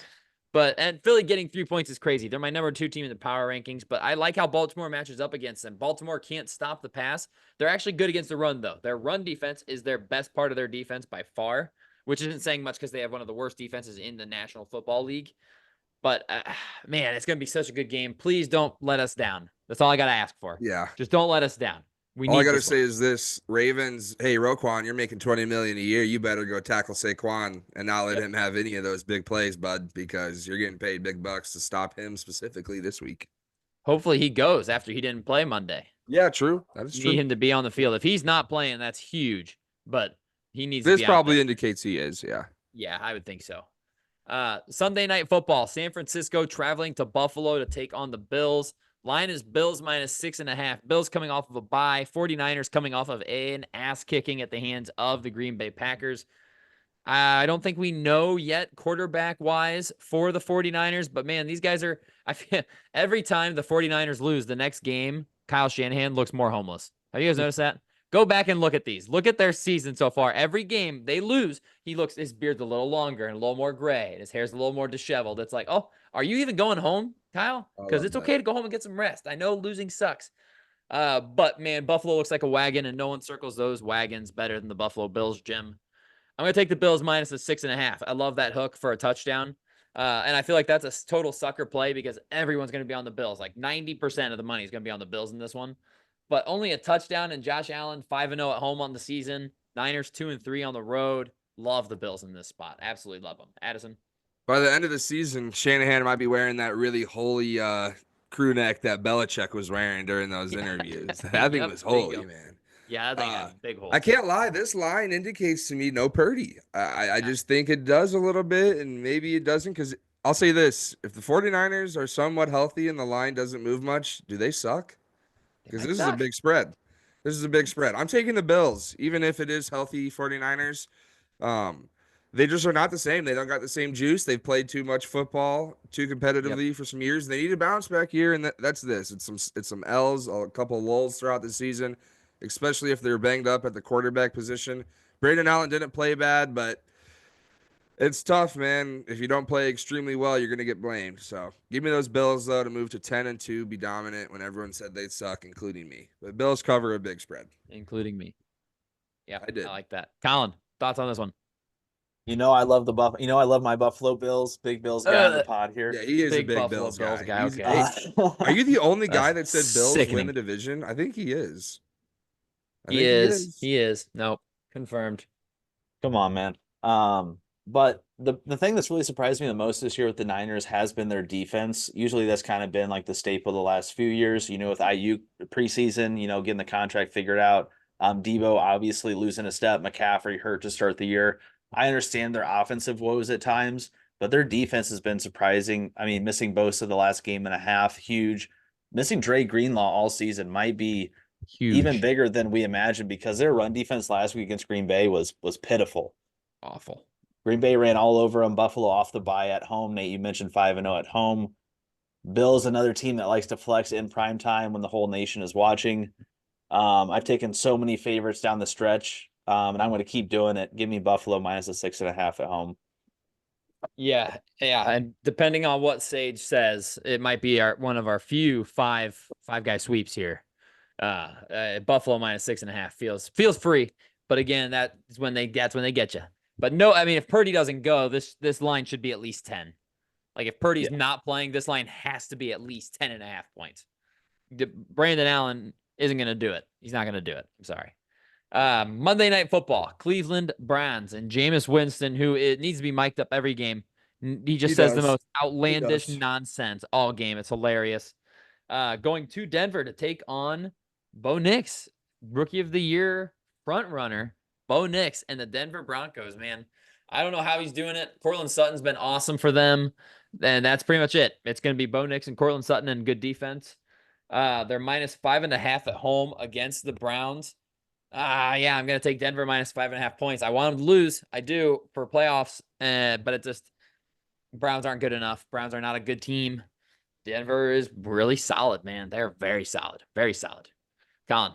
And Philly getting 3 points is crazy. They're my number 2 team in the power rankings, but I like how Baltimore matches up against them. Baltimore can't stop the pass. They're actually good against the run, though. Their run defense is their best part of their defense by far, which isn't saying much because they have one of the worst defenses in the National Football League. But, man, it's going to be such a good game. Please don't let us down. That's all I got to ask for. Yeah. Just don't let us down. All I got to say is this: Ravens, hey, Roquan, you're making $20 million a year. You better go tackle Saquon and not let him have any of those big plays, bud, because you're getting paid big bucks to stop him specifically this week. Hopefully he goes after he didn't play Monday. Yeah, true. That is true. Need him to be on the field. If he's not playing, that's huge. But he needs. This to be probably indicates he is. Yeah. Yeah, I would think so. Sunday Night Football: San Francisco traveling to Buffalo to take on the Bills. Line is Bills minus 6.5. Bills coming off of a bye. 49ers coming off of an ass kicking at the hands of the Green Bay Packers. I don't think we know yet quarterback wise for the 49ers, but man, these guys are, I feel every time the 49ers lose the next game, Kyle Shanahan looks more homeless. Have you guys noticed that? Go back and look at these. Look at their season so far. Every game they lose, his beard's a little longer and a little more gray, and his hair's a little more disheveled. It's like, oh, are you even going home, Kyle? Because it's okay to go home and get some rest. I know losing sucks. But man, Buffalo looks like a wagon, and no one circles those wagons better than the Buffalo Bills, Jim. I'm going to take the Bills minus the 6.5. I love that hook for a touchdown. And I feel like that's a total sucker play because everyone's going to be on the Bills. Like 90% of the money is going to be on the Bills in this one. But only a touchdown, and Josh Allen 5-0 at home on the season. Niners 2-3 on the road. Love the Bills in this spot. Absolutely love them. Addison? By the end of the season, Shanahan might be wearing that really holy crew neck that Belichick was wearing during those interviews. That thing was holy, man. Yeah, that thing has a big hole. I can't lie. This line indicates to me no Purdy. I just think it does a little bit, and maybe it doesn't, because I'll say this. If the 49ers are somewhat healthy and the line doesn't move much, do they suck? Because this is a big spread. This is a big spread. I'm taking the Bills, even if it is healthy 49ers. They just are not the same. They don't got the same juice. They've played too much football, too competitively for some years. They need a bounce back year, and that's this. It's some L's, a couple of lulls throughout the season, especially if they're banged up at the quarterback position. Braden Allen didn't play bad, but it's tough, man. If you don't play extremely well, you're going to get blamed. So give me those Bills, though, to move to 10-2, be dominant when everyone said they'd suck, including me. But Bills cover a big spread. Including me. Yeah, I did. I like that. Colin, thoughts on this one? I love I love my Buffalo Bills. Big Bills guy in the pod here. Yeah, he is Big a big Buffalo Bills Bills guy. guy, okay. Are you the only guy that said Bills sickening. win the division? I think he is. He is. Nope. Confirmed. Come on, man. But the thing that's really surprised me the most this year with the Niners has been their defense. Usually that's kind of been like the staple the last few years, with IU preseason, getting the contract figured out. Debo obviously losing a step, McCaffrey hurt to start the year. I understand their offensive woes at times, but their defense has been surprising. I mean, missing Bosa the last game and a half, huge. Missing Dre Greenlaw all season might be Huge. even bigger than we imagined, because their run defense last week against Green Bay was pitiful. Awful. Green Bay ran all over them. Buffalo off the bye at home. Nate, you mentioned 5-0 at home. Bills, another team that likes to flex in prime time when the whole nation is watching. I've taken so many favorites down the stretch, and I'm going to keep doing it. Give me Buffalo minus a 6.5 at home. Yeah. And depending on what Sage says, it might be one of our few five guy sweeps here. Buffalo minus 6.5 feels free. But again, that's when they get you. But no, I mean, if Purdy doesn't go, this line should be at least 10. Like if Purdy's not playing, this line has to be at least 10.5 points. Brandon Allen isn't going to do it. He's not going to do it. I'm sorry. Monday Night Football, Cleveland Browns, and Jameis Winston, who it needs to be mic'd up every game. He just says the does. most outlandish does. nonsense all game. It's hilarious. Going to Denver to take on Bo Nix, Rookie of the Year front runner, Bo Nix, and the Denver Broncos, man. I don't know how he's doing it. Cortland Sutton's been awesome for them. And that's pretty much it. It's going to be Bo Nix and Cortland Sutton and good defense. They're -5.5 at home against the Browns. Yeah, I'm going to take Denver -5.5 points. I want them to lose. I do for playoffs, but it just, Browns aren't good enough. Browns are not a good team. Denver is really solid, man. They're very solid. Very solid. Colin.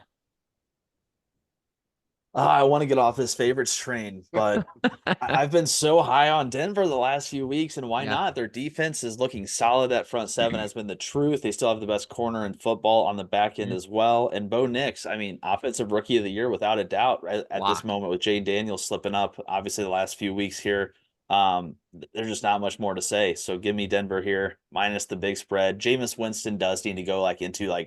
I want to get off his favorites train, but I've been so high on Denver the last few weeks, and why not? Their defense is looking solid. That front seven has been the truth. They still have the best corner in football on the back end as well. And Bo Nix, I mean, offensive rookie of the year without a doubt. Right at this moment with Jay Daniels slipping up, obviously the last few weeks here, there's just not much more to say. So give me Denver here minus the big spread. Jameis Winston does need to go into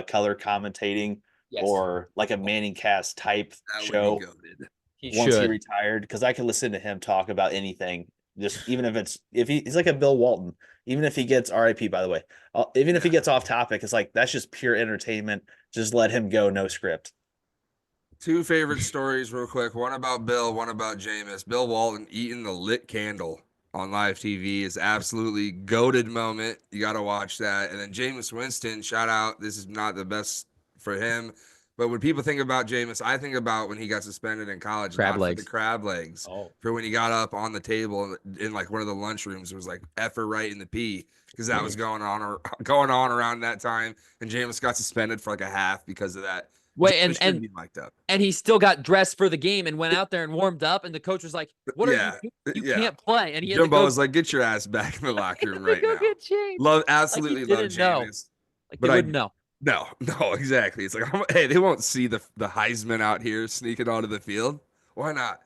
color commentating. Yes. Or like a Manning Cast type show once he retired, because I can listen to him talk about anything. Just even if he's like a Bill Walton, even if he gets RIP, by the way, even if he gets off topic, it's like that's just pure entertainment. Just let him go, no script. Two favorite stories, real quick. One about Bill, one about Jameis. Bill Walton eating the lit candle on live TV is absolutely goated moment. You got to watch that. And then Jameis Winston, shout out. This is not the best for him, but when people think about Jameis, I think about when he got suspended in college, crab legs. For the crab legs, for when he got up on the table in like one of the lunchrooms. It was like effer right in the pee, because that was going on around that time, and Jameis got suspended for like a half because of that. Wait, and he still got dressed for the game and went out there and warmed up, and the coach was like, "What are you? You can't play." And he Jimbo was like, "Get your ass back in the locker room right now." Absolutely love Jameis, but they wouldn't know. No, exactly. It's like, hey, they won't see the Heisman out here sneaking onto the field. Why not?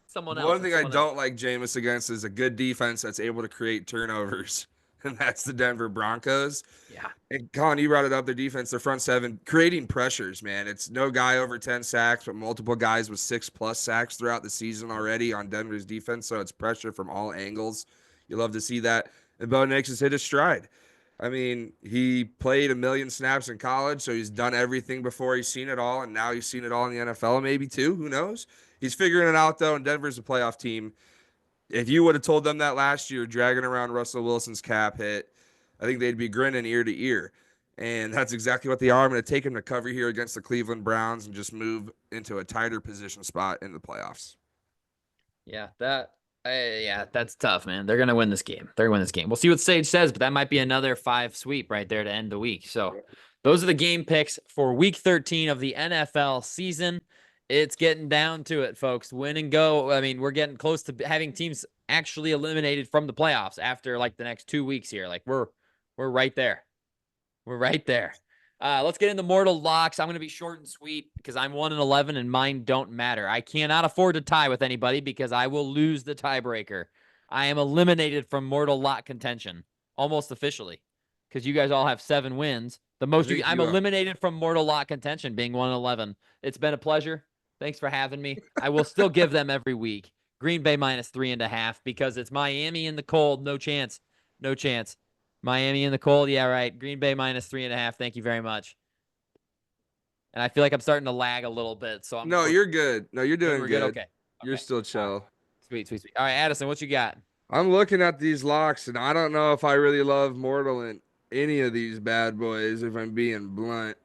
Someone else. One thing I don't like Jameis against is a good defense that's able to create turnovers, and that's the Denver Broncos. Yeah. And Colin, you brought it up. Their defense, their front seven, creating pressures, man. It's no guy over 10 sacks, but multiple guys with 6+ sacks throughout the season already on Denver's defense. So it's pressure from all angles. You love to see that. And Bo Nix has hit his stride. I mean, he played 1 million snaps in college, so he's done everything before. He's seen it all, and now he's seen it all in the NFL, maybe too. Who knows? He's figuring it out, though, and Denver's a playoff team. If you would have told them that last year, dragging around Russell Wilson's cap hit, I think they'd be grinning ear to ear. And that's exactly what they are. I'm going to take him to cover here against the Cleveland Browns and just move into a tighter position spot in the playoffs. Yeah, that's tough, man. They're going to win this game. We'll see what Sage says, but that might be another 5 sweep right there to end the week. So those are the game picks for week 13 of the NFL season. It's getting down to it, folks. Win and go. I mean, we're getting close to having teams actually eliminated from the playoffs after like the next 2 weeks here. Like we're right there. We're right there. Let's get into mortal locks. I'm going to be short and sweet because I'm 1-11 and mine don't matter. I cannot afford to tie with anybody because I will lose the tiebreaker. I am eliminated from mortal lock contention almost officially because you guys all have 7 wins. I'm eliminated from mortal lock contention being 1-11. It's been a pleasure. Thanks for having me. I will still give them every week. Green Bay -3.5 because it's Miami in the cold. No chance. Miami in the cold. Yeah, right. Green Bay -3.5. Thank you very much. And I feel like I'm starting to lag a little bit. So you're good. No, you're doing good. Okay. You're still chill. Sweet. All right, Addison, what you got? I'm looking at these locks, and I don't know if I really love mortal in any of these bad boys, if I'm being blunt.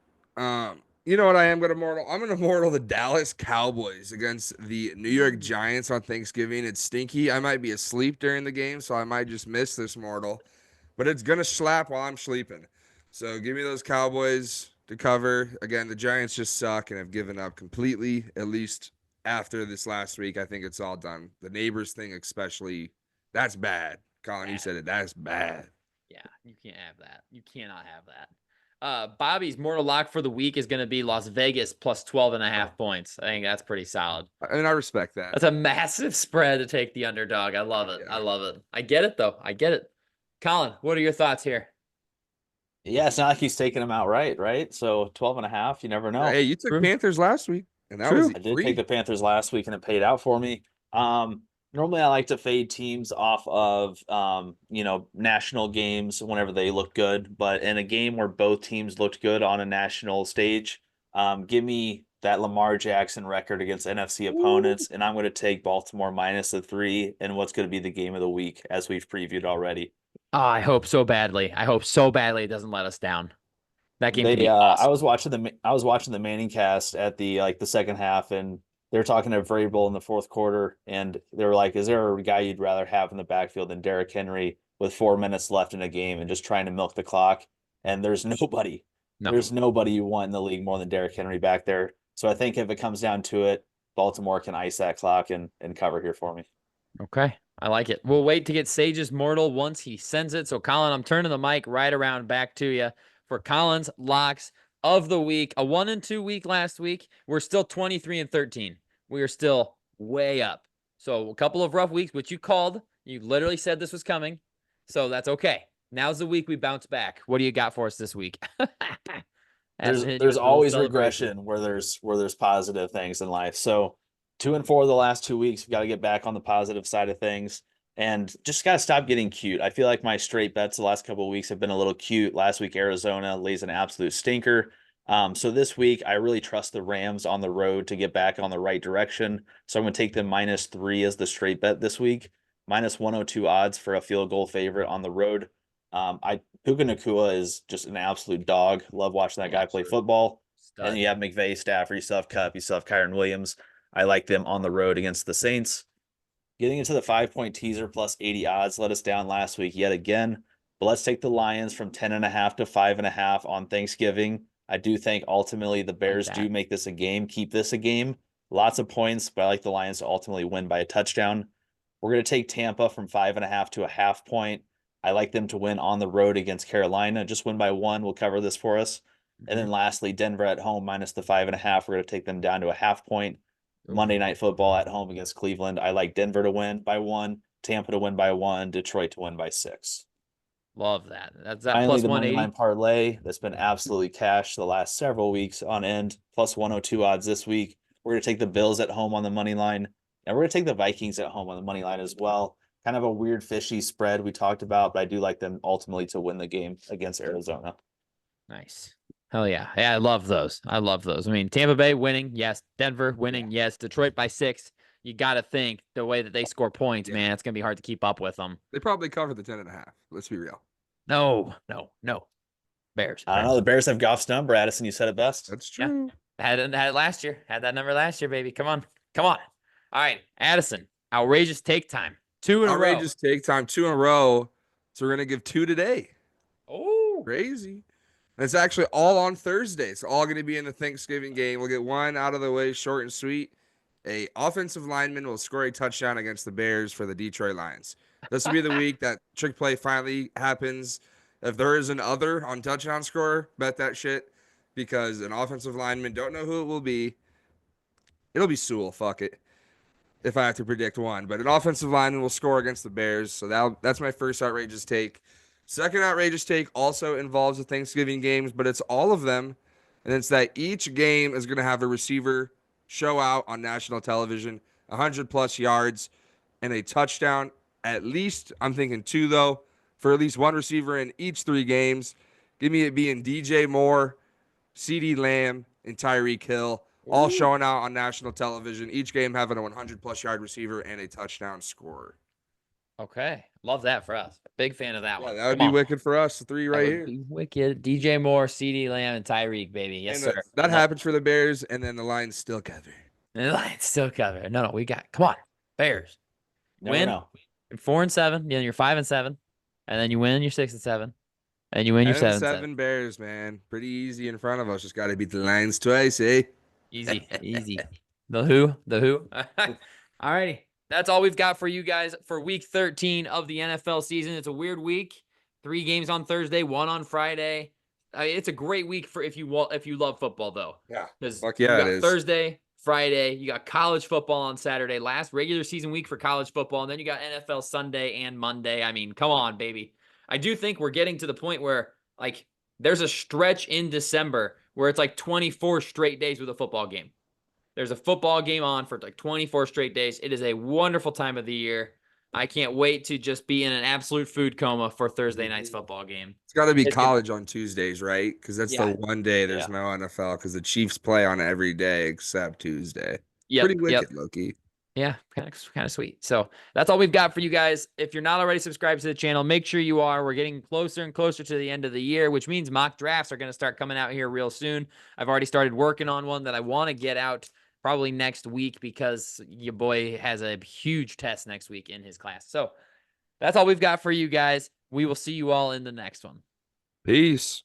You know what I am going to mortal? I'm going to mortal the Dallas Cowboys against the New York Giants on Thanksgiving. It's stinky. I might be asleep during the game, so I might just miss this mortal. But it's going to slap while I'm sleeping. So give me those Cowboys to cover. Again, the Giants just suck and have given up completely, at least after this last week. I think it's all done. The neighbors thing especially, that's bad. Colin, you said it. That's bad. Yeah, you can't have that. You cannot have that. Bobby's mortal lock for the week is going to be Las Vegas plus 12.5 points. I think that's pretty solid. I mean, I respect that. That's a massive spread to take the underdog. I love it. Yeah. I love it. I get it though. I get it. Colin, what are your thoughts here? Yeah, it's not like he's taking them outright, right? So 12.5, you never know. Hey, you took True. Panthers last week, and that True. was I did free. take the Panthers last week and it paid out for me. Normally I like to fade teams off of national games whenever they look good, but in a game where both teams looked good on a national stage, give me that Lamar Jackson record against NFC opponents, and I'm going to take Baltimore minus the 3 and what's going to be the game of the week as we've previewed already. Oh, I hope so badly. I hope so badly it doesn't let us down. That game could be I awesome. was watching the Manning cast at the second half, and they were talking to Vrabel in the fourth quarter, and they were like, "Is there a guy you'd rather have in the backfield than Derrick Henry with 4 minutes left in a game and just trying to milk the clock?" And there's nobody. No. There's nobody you want in the league more than Derrick Henry back there. So I think if it comes down to it, Baltimore can ice that clock and cover here for me. Okay. I like it. We'll wait to get Sage's mortal once he sends it. So, Colin, I'm turning the mic right around back to you for Colin's locks of the week. A 1-2 week last week. We're still 23-13. We are still way up. So, a couple of rough weeks, which you called. You literally said this was coming. So, that's okay. Now's the week we bounce back. What do you got for us this week? There's always regression where there's positive things in life. So 2-4 the last 2 weeks. We've got to get back on the positive side of things and just got to stop getting cute. I feel like my straight bets the last couple of weeks have been a little cute. Last week, Arizona lays an absolute stinker. So this week, I really trust the Rams on the road to get back on the right direction. So I'm going to take them -3 as the straight bet this week. -102 odds for a field goal favorite on the road. Puka Nacua is just an absolute dog. Love watching that guy play football. And you have McVay, Stafford, you still have Kupp, you still have Kyren Williams. I like them on the road against the Saints. Getting into the 5-point teaser plus 80 odds let us down last week yet again. But let's take the Lions from 10.5 to 5.5 on Thanksgiving. I do think ultimately the Bears do make this a game, keep this a game. Lots of points, but I like the Lions to ultimately win by a touchdown. We're going to take Tampa from 5.5 to a 0.5 point. I like them to win on the road against Carolina. Just win by 1 will cover this for us. And then lastly, Denver at home minus the 5.5. We're going to take them down to a 0.5 point. Monday Night Football at home against Cleveland. I like Denver to win by 1, Tampa to win by 1, Detroit to win by 6. Love that. That's that Finally, plus the money 180. line parlay that's been absolutely cashed the last several weeks on end. Plus 102 odds this week. We're going to take the Bills at home on the money line. And we're going to take the Vikings at home on the money line as well. Kind of a weird fishy spread we talked about, but I do like them ultimately to win the game against Arizona. Nice. Hell yeah. Yeah, I love those. I love those. I mean, Tampa Bay winning, yes. Denver winning, yes. Detroit by 6. You got to think the way that they score points, man, it's going to be hard to keep up with them. They probably covered the 10.5. Let's be real. No. Bears. I don't know. The Bears have Goff's number, Addison. You said it best. That's true. Had it last year. Had that number last year, baby. Come on. All right, Addison. Outrageous take time. 2 in a row. Outrageous take time. 2 in a row. So we're going to give 2 today. Oh, Crazy. And it's actually all on Thursday. It's all going to be in the Thanksgiving game. We'll get one out of the way, short and sweet. A offensive lineman will score a touchdown against the Bears for the Detroit Lions. This will be the week that trick play finally happens. If there is an other on touchdown score, bet that shit. Because an offensive lineman, don't know who it will be. It'll be Sewell, fuck it. If I have to predict one. But an offensive lineman will score against the Bears. So that's my first outrageous take. Second outrageous take also involves the Thanksgiving games, but it's all of them. And it's that each game is going to have a receiver show out on national television, 100+ yards and a touchdown. At least, I'm thinking 2, though, for at least one receiver in each 3 games. Give me it being DJ Moore, CeeDee Lamb, and Tyreek Hill, all showing out on national television. Each game having a 100+ yard receiver and a touchdown scorer. okay. Love that for us. Big fan of that Yeah, one. that would Come be on. wicked for us, the 3 That right would here. be wicked. DJ Moore, CeeDee Lamb, and Tyreek, baby. Yes, And sir. that happens for the Bears, and then the Lions still cover. And the Lions still cover. No, we got. Come on, Bears. Never Win. know. You're 4-7. Then you're 5-7, and then you win. You're 6-7, and you win. You're 7-7. 7 Bears, man. Pretty easy in front of us. Just got to beat the Lions twice, eh? Easy. The who? All righty. That's all we've got for you guys for week 13 of the NFL season. It's a weird week. 3 games on Thursday, 1 on Friday. It's a great week for if you love football though. Yeah. Because Fuck you yeah, it got is. Thursday, Friday, you got college football on Saturday, last regular season week for college football, and then you got NFL Sunday and Monday. I mean, come on, baby. I do think we're getting to the point where like there's a stretch in December where it's like 24 straight days with a football game. There's a football game on for like 24 straight days. It is a wonderful time of the year. I can't wait to just be in an absolute food coma for Thursday night's football game. It's got to be It's gonna- college on Tuesdays, right? Because that's the Yeah. one day there's Yeah. no NFL because the Chiefs play on every day except Tuesday. Yep, Pretty wicked, Loki. Yeah, kind of sweet. So that's all we've got for you guys. If you're not already subscribed to the channel, make sure you are. We're getting closer and closer to the end of the year, which means mock drafts are going to start coming out here real soon. I've already started working on one that I want to get out probably next week because your boy has a huge test next week in his class. So that's all we've got for you guys. We will see you all in the next one. Peace.